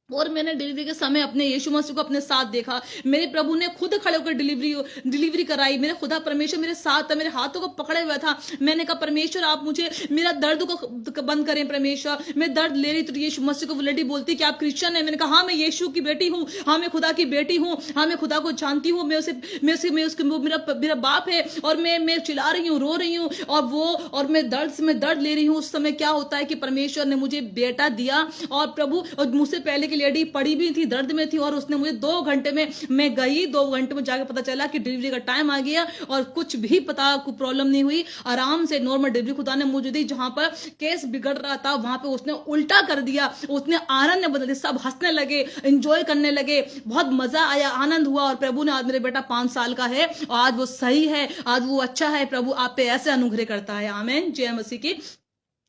और मैंने डिलीवरी के समय अपने यीशु मसीह को अपने साथ देखा। मेरे प्रभु ने खुद खड़े होकर डिलीवरी कराई। मेरे खुदा परमेश्वर मेरे साथ था, मेरे हाथों को पकड़े हुआ था। मैंने कहा परमेश्वर आप मुझे मेरा दर्द को बंद करें परमेश्वर, मैं दर्द ले रही। तो यीशु मसीह को लेडी बोलती कि आप क्रिश्चियन है? मैंने कहा हाँ मैं यीशु की बेटी हूँ, हाँ मैं खुदा की बेटी हूँ, हाँ मैं खुदा को जानती हूँ, मेरा बाप है। और मैं चिल्ला रही हूँ, रो रही हूँ, और मैं दर्द ले रही हूँ। उस समय क्या होता है कि परमेश्वर ने मुझे बेटा दिया। और प्रभु, और मुझसे पहले की लेडी पड़ी भी थी, दर्द में थी, और उसने मुझे 2 घंटे में, मैं गई 2 घंटे में जाके पता चला कि डिलीवरी का टाइम आ गया, और कुछ भी प्रॉब्लम नहीं हुई, आराम से नॉर्मल डिलीवरी खुदा ने मुझे दी। जहां पर केस बिगड़ रहा था वहां पे उसने उल्टा कर दिया, उसने आनंद में बदल दिया। सब हंसने लगे, एंजॉय करने लगे, बहुत मजा आया, आनंद हुआ। और प्रभु ने, आज मेरे बेटा 5 साल का है और आज वो सही है, आज वो अच्छा है। प्रभु आप पे ऐसे अनुग्रह करता है। आमीन, जय मसीह की।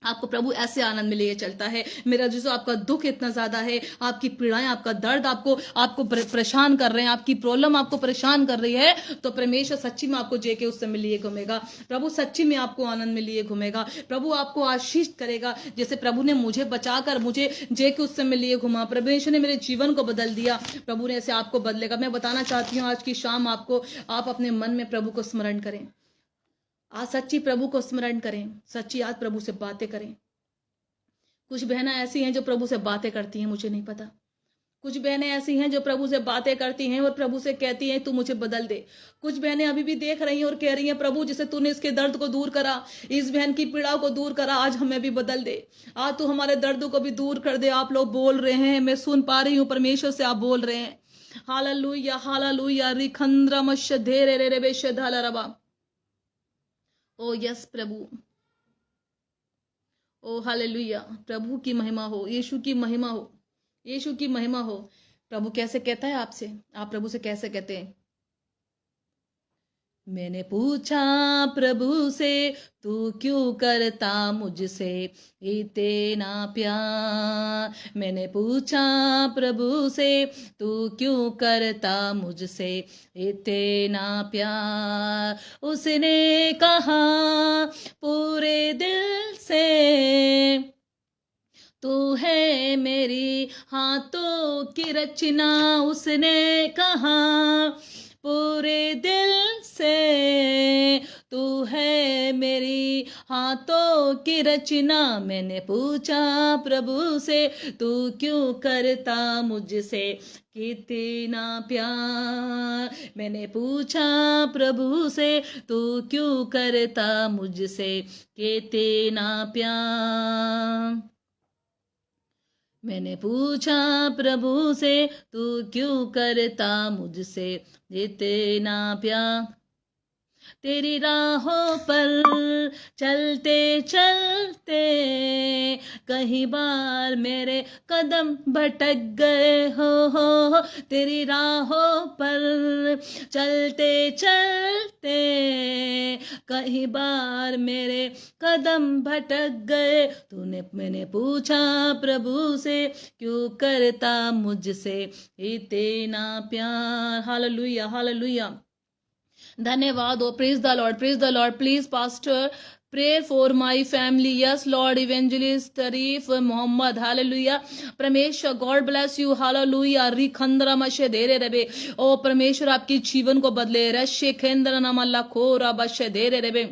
आपको प्रभु ऐसे आनंद में लिए चलता है। मेरा जो आपका दुख इतना ज्यादा है, आपकी पीड़ाएं, आपका दर्द आपको परेशान कर रहे हैं, आपकी प्रॉब्लम आपको परेशान कर रही है, तो परमेश्वर सच्ची में आपको जे के उस समय लिए घूमेगा। प्रभु सच्ची में आपको आनंद में लिए घूमेगा। प्रभु आपको आशीष करेगा। जैसे प्रभु ने मुझे बचाकर मुझे जे के उस समय लिए घुमा, परमेश्वर ने मेरे जीवन को बदल दिया, प्रभु ने ऐसे आपको बदलेगा। मैं बताना चाहती हूँ आज की शाम आपको, आप अपने मन में प्रभु को स्मरण करें। आज सच्ची प्रभु को स्मरण करें, सच्ची आज प्रभु से बातें करें। कुछ बहनें ऐसी हैं जो प्रभु से बातें करती हैं, मुझे नहीं पता। कुछ बहनें ऐसी हैं जो प्रभु से बातें करती हैं और प्रभु से कहती हैं तू मुझे बदल दे। कुछ बहनें अभी भी देख रही हैं और कह रही हैं प्रभु जैसे तूने इसके दर्द को दूर करा, इस बहन की पीड़ा को दूर करा, आज हमें भी बदल दे, आज तू हमारे दर्द को भी दूर कर दे। आप लोग बोल रहे हैं, मैं सुन पा रही हूँ, परमेश्वर से आप बोल रहे हैं। हालेलुया हालेलुया रिखंद्रमश धेरे रे रे बेशधाला रबा। ओ यस प्रभु, ओ हालेलुया। प्रभु की महिमा हो, यीशु की महिमा हो, यीशु की महिमा हो। प्रभु कैसे कहता है आपसे, आप प्रभु से कैसे कहते हैं? मैंने पूछा प्रभु से तू क्यों करता मुझसे इतना प्यार। मैंने पूछा प्रभु से तू क्यों करता मुझसे इतना प्यार। उसने कहा पूरे दिल से तू है मेरी हाथों की रचना। उसने कहा पूरे दिल से तू है मेरी हाथों की रचना। मैंने पूछा प्रभु से तू क्यों करता मुझसे कितना प्यार। मैंने पूछा प्रभु से तू क्यों करता मुझसे कितना प्यार। मैंने पूछा प्रभु से तू क्यों करता मुझसे इतना प्यार। तेरी राहों पर चलते चलते कहीं बार मेरे कदम भटक गए हो। तेरी राहों पर चलते चलते कहीं बार मेरे कदम भटक गए। मैंने पूछा प्रभु से क्यों करता मुझसे इतना प्यार। हालेलुया हालेलुया, धन्यवाद हो। Praise the Lord, praise the Lord. Please pastor Pray for my family. Yes, Lord. Evangelist Tarif Muhammad. Hallelujah. परमेश्वर गॉड ब्लेस यू. हालेलुया. रिखंद्र मशे देरे रबे. ओ परमेश्वर आपकी जीवन को बदले. रशे खेंद्र नमल्ला खोरा बशे देरे रबे.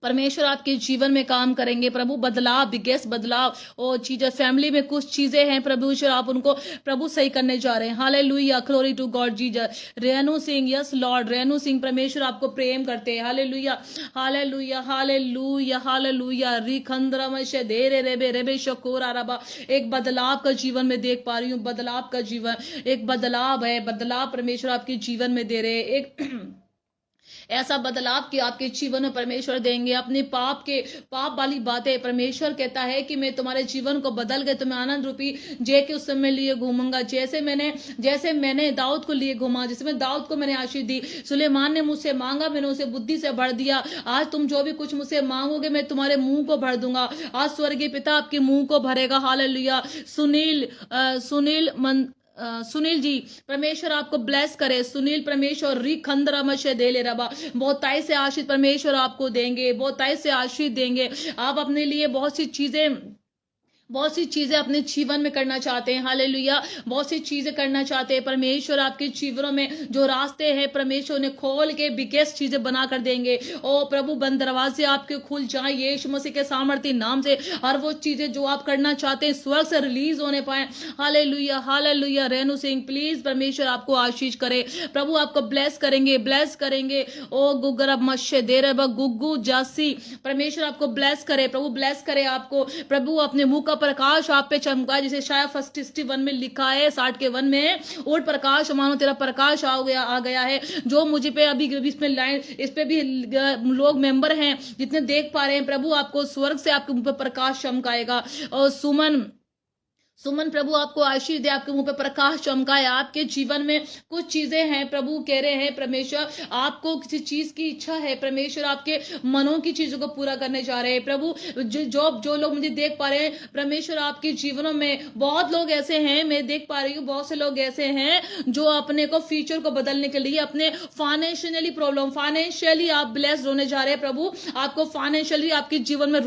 परमेश्वर आपके जीवन में काम करेंगे प्रभु. बदलाव, बिगेस्ट बदलाव. ओ चीजें फैमिली में कुछ चीजें हैं प्रभु, आप उनको प्रभु सही करने जा रहे हैं. Hallelujah. Glory to God Jesus. Renu Singh. Yes Lord. Renu Singh परमेश्वर आपको प्रेम करते हैं. हालेलुया. हालेलुया. हालेलुया. हालेलुया. रिखंद्रम से देरे रेबे रेबे शकोरा रबा. एक बदलाव का जीवन में देख पा रही हूँ. बदलाव का जीवन, एक बदलाव है. बदलाव परमेश्वर आपके जीवन में दे रहे हैं. एक ऐसा बदलाव कि आपके जीवन में परमेश्वर देंगे. अपने पाप वाली बातें परमेश्वर कहता है कि मैं तुम्हारे जीवन को बदल के तुम्हें आनंद रूपी जय के उस समय लिए घूमूंगा. जैसे मैंने दाऊद को लिए घूमा, जैसे मैं दाऊद को मैंने आशीष दी. सुलेमान ने मुझसे मांगा, मैंने उसे बुद्धि से भर दिया. आज तुम जो भी कुछ मुझसे मांगोगे मैं तुम्हारे मुंह को भर दूंगा. आज स्वर्गीय पिता आपके मुंह को भरेगा. हालेलुया. सुनील जी परमेश्वर आपको ब्लेस करे. सुनील परमेश्वर रिखंद्र मशे दे ले रबा. बहुताई से आशीष परमेश्वर आपको देंगे. बहुताई से आशीष देंगे. आप अपने लिए बहुत सी चीजें अपने जीवन में करना चाहते हैं. हालेलुया. बहुत सी चीजें करना चाहते हैं. परमेश्वर आपके जीवनों में जो रास्ते हैं परमेश्वर ने खोल के बिगेस्ट चीजें बना कर देंगे. ओ प्रभु बंद दरवाजे आपके खुल जाएं यीशु मसीह के सामर्थ्य नाम से. और वो चीजें जो आप करना चाहते हैं स्वर्ग से रिलीज होने पाए. Hallelujah. Hallelujah. Renu Singh please परमेश्वर आपको आशीष करे. प्रभु आपको ब्लेस करेंगे. ओ गुगरब मशे दे रहे गुग्गू जासी परमेश्वर आपको ब्लेस करे. प्रभु ब्लेस करे आपको. प्रभु अपने मुंह का प्रकाश आप पे चमका. जिसे शायद 61 में लिखा है 60 के 1 में, और प्रकाश मानो तेरा प्रकाश आ गया है. जो मुझे पे अभी इसमें लाइन इस पे भी लोग मेंबर हैं जितने देख पा रहे हैं. प्रभु आपको स्वर्ग से आपके मुंह पे प्रकाश चमकाएगा. और सुमन प्रभु आपको आशीष दे. आपके मुंह पे प्रकाश चमकाए. आपके जीवन में कुछ चीजें हैं प्रभु कह रहे हैं परमेश्वर आपको किसी चीज की इच्छा है. परमेश्वर आपके मनों की चीजों को पूरा करने जा रहे हैं. प्रभु जो लोग मुझे देख पा रहे हैं परमेश्वर आपके जीवनों में बहुत लोग ऐसे हैं, मैं देख पा रही हूँ बहुत से लोग ऐसे हैं जो अपने को फ्यूचर को बदलने के लिए अपने फाइनेंशियली आप ब्लेस्ड होने जा रहे हैं. प्रभु आपको फाइनेंशियली आपके जीवन में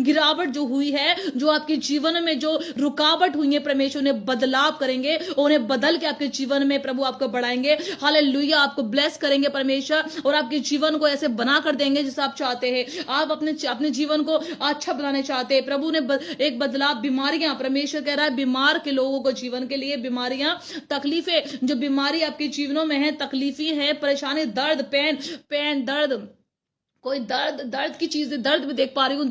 गिरावट जो हुई है, जो आपके जीवन में जो रुकावट हुई है परमेश्वर ने बदलाव करेंगे. उन्हें बदल के आपके जीवन में प्रभु आपको बढ़ाएंगे. हालेलुया. आपको ब्लेस करेंगे परमेश्वर और आपके जीवन को ऐसे बना कर देंगे जैसा आप चाहते हैं. आप अपने जीवन को अच्छा बनाने चाहते हैं. प्रभु ने एक बदलाव. बीमारियां परमेश्वर कह रहा है बीमार के लोगों को जीवन के लिए बीमारियां, तकलीफें, जो बीमारी आपके जीवनों में है, तकलीफी है, परेशानी, दर्द, पेन दर्द, कोई दर्द की चीजें, दर्द भी देख पा रही हूँ.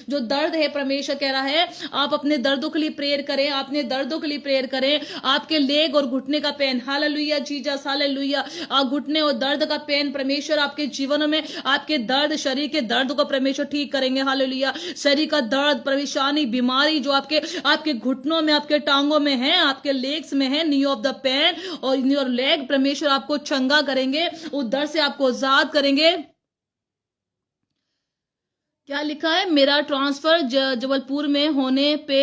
जो दर्द है परमेश्वर कह रहा है आप अपने दर्दों के लिए प्रेयर करें. अपने दर्दों के लिए प्रेयर करें. आपके लेग और घुटने का पेन, हालेलुया जीसस. हालेलुया. घुटने और दर्द का पेन परमेश्वर आपके जीवन में आपके दर्द, शरीर के दर्द को परमेश्वर ठीक करेंगे. हालेलुया. शरीर का दर्द, परेशानी, बीमारी जो आपके घुटनों में, आपके टांगों में है, आपके लेग्स में है, नी ऑफ द पेन और इन योर लेग परमेश्वर आपको चंगा करेंगे. उस दर्द से आपको आजाद करेंगे. क्या लिखा है? मेरा ट्रांसफर जबलपुर में होने पे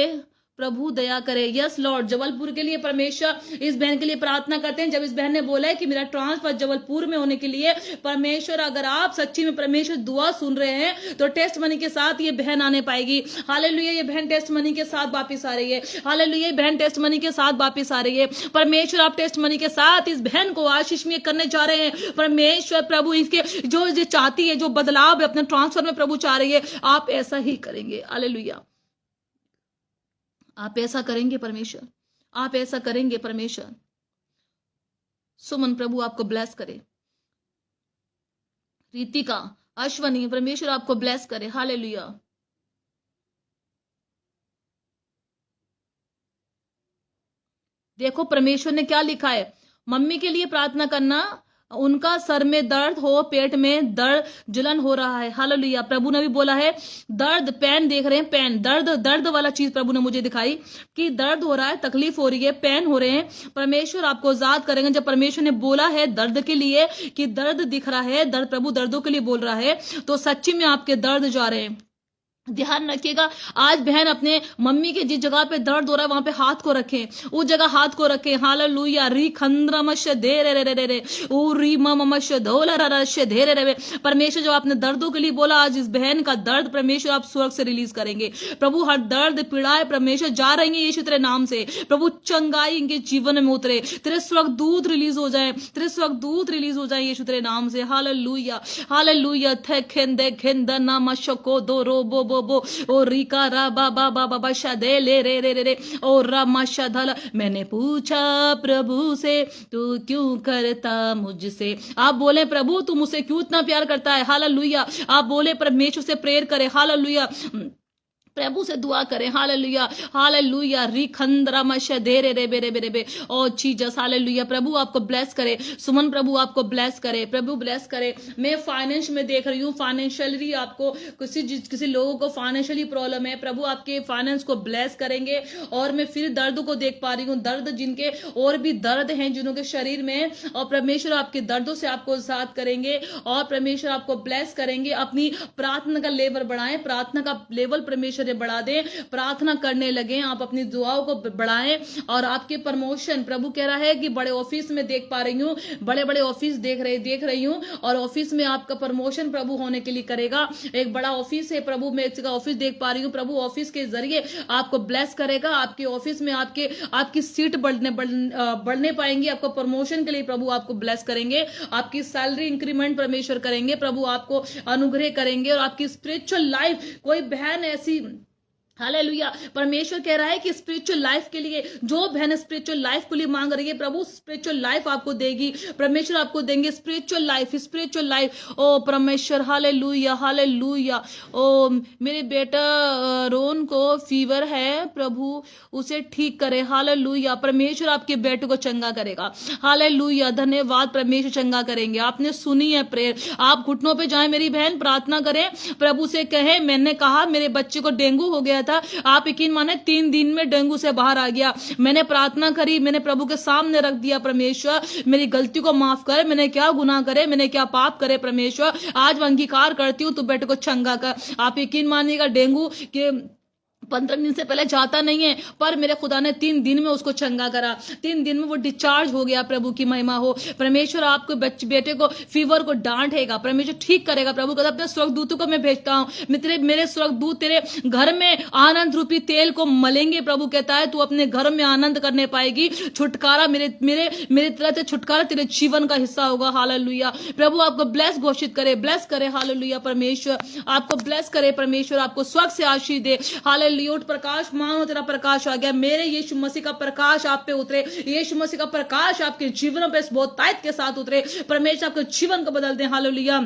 प्रभु दया करे. Yes Lord. जबलपुर के लिए परमेश्वर इस बहन के लिए प्रार्थना करते हैं. जब इस बहन ने बोला है कि मेरा ट्रांसफर जबलपुर में होने के लिए परमेश्वर, अगर आप सच्ची में परमेश्वर दुआ सुन रहे हैं तो टेस्ट मनी के साथ ये बहन आने पाएगी. हालेलुया. ये बहन टेस्ट मनी के साथ वापस आ रही है. हालेलुया. ये बहन टेस्ट मनी के साथ वापस आ रही है. परमेश्वर आप टेस्ट मनी के साथ इस बहन को आशीष में करने जा रहे हैं. परमेश्वर प्रभु इसके जो चाहती है, जो बदलाव है अपने ट्रांसफर में प्रभु चाह रही है, आप ऐसा ही करेंगे. हालेलुया. आप ऐसा करेंगे परमेश्वर. आप ऐसा करेंगे परमेश्वर. सुमन प्रभु आपको ब्लेस करे. रीतिका, अश्वनी परमेश्वर आपको ब्लेस करे. हालेलुया. देखो परमेश्वर ने क्या लिखा है. मम्मी के लिए प्रार्थना करना. उनका सर में दर्द हो, पेट में दर्द, जलन हो रहा है. हालेलुया. प्रभु ने भी बोला है दर्द, पेन देख रहे हैं, पेन, दर्द वाला चीज प्रभु ने मुझे दिखाई कि दर्द हो रहा है, तकलीफ हो रही है, पेन हो रहे हैं. परमेश्वर आपको आजाद करेंगे. जब परमेश्वर ने बोला है दर्द के लिए कि दर्द दिख रहा है, दर्द, प्रभु दर्दों के लिए बोल रहा है, तो सच्ची में आपके दर्द जा रहे हैं. ध्यान रखिएगा। आज बहन अपने मम्मी के जिस जगह पे दर्द हो रहा है वहां पे हाथ को रखें, उस जगह हाथ को रखें। हालेलुया। री खंद्रमश दे रे रे रे रे ओ री ममश धोला रश दे रे रे। परमेश्वर जो आपने दर्दों के लिए बोला, आज इस बहन का दर्द परमेश्वर आप स्वर्ग से रिलीज करेंगे। प्रभु हर दर्द पीड़ाएं परमेश्वर जा रही है यीशु तेरे नाम से। प्रभु चंगाई इनके जीवन में उतरे, तेरे स्वर्ग दूत रिलीज हो जाए, तेरे स्वर्ग दूत रिलीज हो जाए यीशु तेरे नाम से। Hallelujah hallelujah. थे खेंदे खेंदा नाम शको दो रो बो बो ओ रिका रा बा बा बा बा बा शदे ले रे रे रे रे ओ रमा शधल। मैंने पूछा प्रभु से तू क्यों करता मुझसे। आप बोले प्रभु तू मुझसे क्यों इतना प्यार करता है। हालेलुया। आप बोले परमेश्वर से प्रेयर करे। हालेलुया। प्रभु से दुआ करें। Hallelujah hallelujah. री खंद्रा मश दे रे रे बेरे बेरे बे ओ जीसस। हालेलुया। प्रभु आपको ब्लेस करे। सुमन प्रभु आपको ब्लेस करे, प्रभु ब्लेस करे। मैं फाइनेंस में देख रही हूँ, फाइनेंशियली आपको किसी लोगों को फाइनेंशियली प्रॉब्लम है, प्रभु आपके फाइनेंस को ब्लेस करेंगे। और मैं फिर दर्द को देख पा रही हूँ, दर्द जिनके और भी दर्द हैं जिनों के शरीर में, और परमेश्वर आपके दर्दों से आपको साथ करेंगे और परमेश्वर आपको ब्लेस करेंगे। अपनी प्रार्थना का लेवल बढ़ाएं, प्रार्थना का लेवल परमेश्वर बढ़ा दें, प्रार्थना करने लगे, आप अपनी दुआओं को बढ़ाएं। और आपके प्रमोशन, प्रभु कह रहा है कि बड़े ऑफिस में देख पा रही हूँ, बड़े बड़े ऑफिस देख रही हूँ, और ऑफिस में आपका प्रमोशन प्रभु होने के लिए करेगा। एक बड़ा ऑफिस है प्रभु, मैं एक ऑफिस देख पा रही हूँ, प्रभु ऑफिस के जरिए आपको ब्लेस करेगा। आपके ऑफिस में आपकी सीट बढ़ने पाएंगी, आपको प्रमोशन के लिए प्रभु आपको ब्लेस करेंगे, आपकी सैलरी इंक्रीमेंट परमेश्वर करेंगे, प्रभु आपको अनुग्रह करेंगे। और आपकी स्पिरिचुअल लाइफ, कोई बहन ऐसी, हालेलुया, परमेश्वर कह रहा है कि स्पिरिचुअल लाइफ के लिए जो बहन स्पिरिचुअल लाइफ के लिए मांग रही है, प्रभु स्पिरिचुअल लाइफ आपको देगी, परमेश्वर आपको देंगे स्पिरिचुअल लाइफ। ओ परमेश्वर हालेलुया हालेलुया। ओ मेरे बेटा रोन को फीवर है, प्रभु उसे ठीक करे। हालेलुया। परमेश्वर आपके बेटे को चंगा करेगा। हालेलुया। धन्यवाद, परमेश्वर चंगा करेंगे। आपने सुनी है प्रेयर, आप घुटनों पे जाएं मेरी बहन, प्रार्थना करें, प्रभु से कहें मैंने कहा मेरे बच्चे को डेंगू हो गया था, आप यकीन माने 3 दिन में डेंगू से बाहर आ गया। मैंने प्रार्थना करी, मैंने प्रभु के सामने रख दिया, परमेश्वर मेरी गलती को माफ करे, मैंने क्या गुनाह करे, मैंने क्या पाप करे, परमेश्वर आज मैं अंगीकार करती हूँ, तू बेटे को चंगा कर। आप यकीन मानिएगा डेंगू के 15 दिन से पहले जाता नहीं है, पर मेरे खुदा ने 3 दिन में उसको चंगा करा, 3 दिन में वो डिस्चार्ज हो गया। प्रभु की महिमा हो। परमेश्वर आपके बेटे को फीवर को डांटेगा, परमेश्वर ठीक करेगा। प्रभु कहता अपने स्वर्गदूतों को मैं भेजता हूं, मेरे स्वर्गदूत तेरे घर में आनंद रूपी तेल को मलेंगे। प्रभु कहता है तू अपने घर में आनंद करने पाएगी, छुटकारा मेरे तरह से छुटकारा तेरे जीवन का हिस्सा होगा। हालेलुया। प्रभु आपको ब्लेस घोषित करे, ब्लेस करे। हालेलुया। परमेश्वर आपको ब्लेस करे, परमेश्वर आपको स्वर्ग से आशीष दे। हालेलुया। प्रकाश मानो तेरा प्रकाश आ गया, मेरे यीशु मसीह का प्रकाश आप पे उतरे, यीशु मसीह का प्रकाश आपके जीवन पे बहुत ताकत के साथ उतरे, परमेश्वर आपके जीवन को बदल दे। हालेलुया।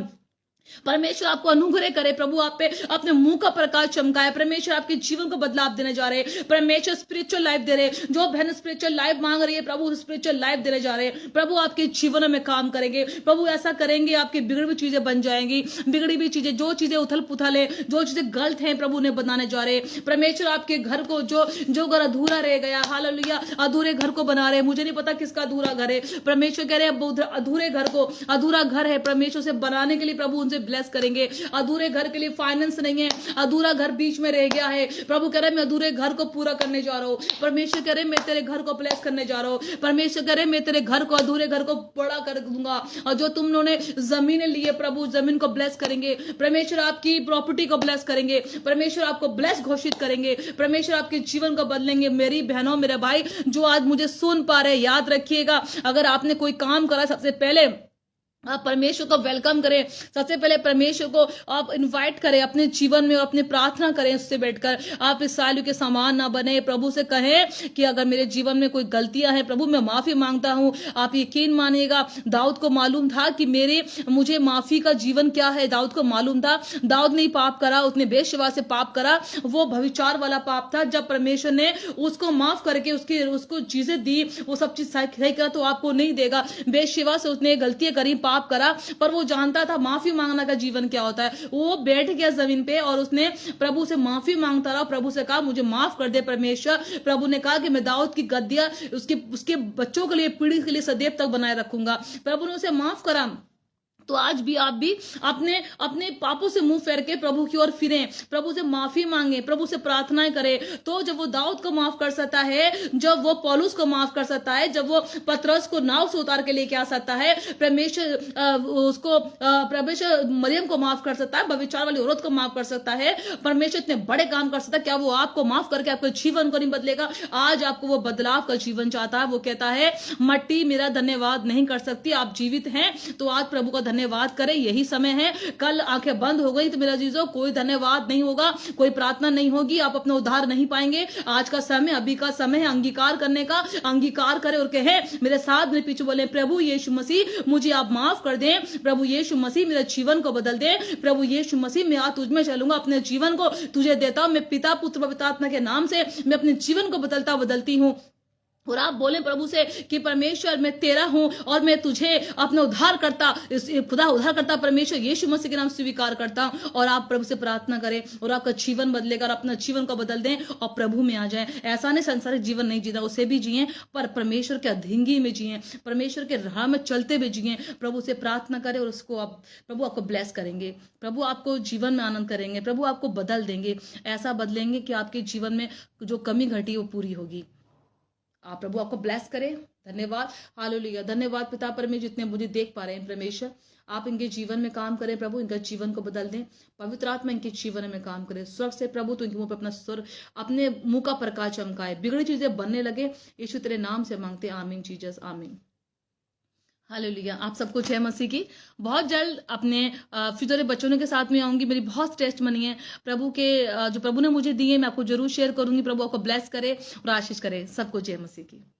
परमेश्वर आपको अनुग्रह करे, प्रभु आप पे अपने मुंह का प्रकाश चमकाए, परमेश्वर आपके जीवन को बदलाव देने जा रहे, परमेश्वर स्पिरिचुअल लाइफ दे रहे। जो बहन स्पिरिचुअल लाइफ मांग रही है, प्रभु स्पिरिचुअल लाइफ देने जा रहे, प्रभु आपके जीवन में काम करेंगे, प्रभु ऐसा करेंगे आपकी बिगड़ी हुई चीजें बन जाएंगी, बिगड़ी हुई चीजें, जो चीजें उथल पुथल है, जो चीजें गलत हैं, प्रभु ने बनाने जा रहे। परमेश्वर आपके घर को, जो घर अधूरा रह गया, हालेलुया, अधूरे घर को बना रहे। मुझे नहीं पता किसका अधूरा घर है, परमेश्वर कह रहे हैं अधूरे घर को, अधूरा घर है, परमेश्वर से बनाने के लिए प्रभु उनसे ब्लेस करेंगे। अधूरे घर के लिए फाइनेंस नहीं है, अधूरा घर बीच में रह गया है, प्रभु कह रहे मैं अधूरे घर को पूरा करने जा रहा हूं। परमेश्वर कह रहे मैं तेरे घर को ब्लेस करने जा रहा हूं। परमेश्वर कह रहे मैं तेरे घर को, अधूरे घर को बड़ा कर दूंगा। और जो तुम लोगों ने जमीन ली है, प्रभु जमीन को ब्लेस करेंगे, परमेश्वर आपकी प्रॉपर्टी को ब्लेस करेंगे, परमेश्वर आपको ब्लेस घोषित करेंगे, परमेश्वर आपके जीवन को बदलेंगे। मेरी बहनों, मेरे भाई जो आज मुझे सुन पा रहे, याद रखिएगा, अगर आपने कोई काम करा, सबसे पहले आप परमेश्वर को वेलकम करें, सबसे पहले परमेश्वर को आप इनवाइट करें अपने जीवन में, और अपनी प्रार्थना करें उससे बैठकर। आप इस्राएलियों के समान ना बने, प्रभु से कहें कि अगर मेरे जीवन में कोई गलतियां हैं, प्रभु मैं माफी मांगता हूं। आप यकीन मानिएगा, दाऊद को मालूम था कि मुझे माफी का जीवन क्या है। दाऊद को मालूम था, दाऊद ने पाप करा, उसने बेशवा से पाप करा, वो भविचार वाला पाप था। जब परमेश्वर ने उसको माफ करके उसको चीजें दी, वो सब चीज सही करा, तो आपको नहीं देगा। बेशवा से उसने गलतियां करी, पाप करा, पर वो जानता था माफी मांगना का जीवन क्या होता है। वो बैठ गया जमीन पे और उसने प्रभु से माफी मांगता रहा, प्रभु से कहा मुझे माफ कर दे परमेश्वर। प्रभु ने कहा कि मैं दाऊद की गद्दियां उसके बच्चों के लिए, पीढ़ी के लिए सदैव तक बनाए रखूंगा। प्रभु ने उसे माफ करा, तो आज भी आप भी अपने अपने पापों से मुंह फेर के प्रभु की ओर फिरें, प्रभु से माफी मांगे, प्रभु से प्रार्थनाएं करें। तो जब वो दाऊद को माफ कर सकता है, जब वो पौलुस को माफ कर सकता है, जब वो पतरस को नाव से उतार के लेके आ सकता है, परमेश्वर मरियम को माफ कर सकता है, व्यभिचार वाली औरत को माफ कर सकता है, परमेश्वर इतने बड़े काम कर सकता है, क्या वो आपको माफ करके आपके जीवन को नहीं बदलेगा? आज आपको वो बदलाव का जीवन चाहता है। वो कहता है मट्टी मेरा धन्यवाद नहीं कर सकती, आप जीवित हैं तो आज प्रभु का धन्यवाद करें। यही समय है। कल आंखें बंद हो गई तो मेरा जीजो कोई धन्यवाद नहीं होगा, कोई प्रार्थना नहीं होगी, आप अपना उद्धार नहीं पाएंगे। आज का समय, अभी का समय है अंगीकार करने का। अंगीकार करें और कहे मेरे साथ मेरे पीछे बोले, प्रभु यीशु मसीह मुझे आप माफ कर दें, प्रभु यीशु मसीह मेरे जीवन को बदल दे, प्रभु यीशु मसीह मैं आज तुझ में चलूंगा, अपने जीवन को तुझे देता हूं। मैं पिता पुत्र पवित्र आत्मा के नाम से मैं अपने जीवन को बदलती हूं। और आप बोले प्रभु से कि परमेश्वर मैं तेरा हूं और मैं तुझे अपना उद्धार करता, खुदा उद्धार करता परमेश्वर यीशु मसीह के नाम स्वीकार करता हूं। और आप प्रभु से प्रार्थना करें और आपका जीवन बदलेगा और अपना जीवन को बदल दें और प्रभु में आ जाए। ऐसा नहीं संसारिक जीवन नहीं जीना, उसे भी जिए पर परमेश्वर के अधीनगी में जिए, परमेश्वर के राह में चलते हुए जिए। प्रभु से प्रार्थना करें और उसको आप प्रभु आपको ब्लेस करेंगे, प्रभु आपको जीवन में आनंद करेंगे, प्रभु आपको बदल देंगे। ऐसा बदलेंगे कि आपके जीवन में जो कमी घटी वो पूरी होगी। आप प्रभु आपको ब्लेस करें। धन्यवाद, हालेलुया। धन्यवाद पिता परमेश्वर जितने मुझे देख पा रहे हैं, परमेश्वर आप इनके जीवन में काम करें प्रभु, इनका जीवन को बदल दें। पवित्र आत्मा इनके जीवन में काम करे स्वर्ग से प्रभु, तो इनके मुंह पे अपना स्वर, अपने मुंह का प्रकाश चमकाए, बिगड़ी चीजें बनने लगे। यीशु तेरे नाम से मांगते, आमीन जीसस, आमीन। हालेलुया। आप सबको जय मसीह की। बहुत जल्द अपने फ्यूचर बच्चों के साथ में आऊंगी। मेरी बहुत टेस्ट बनी है प्रभु के, जो प्रभु ने मुझे दिए मैं आपको जरूर शेयर करूंगी। प्रभु आपको ब्लेस करे और आशीष करे। सबको जय मसीह की।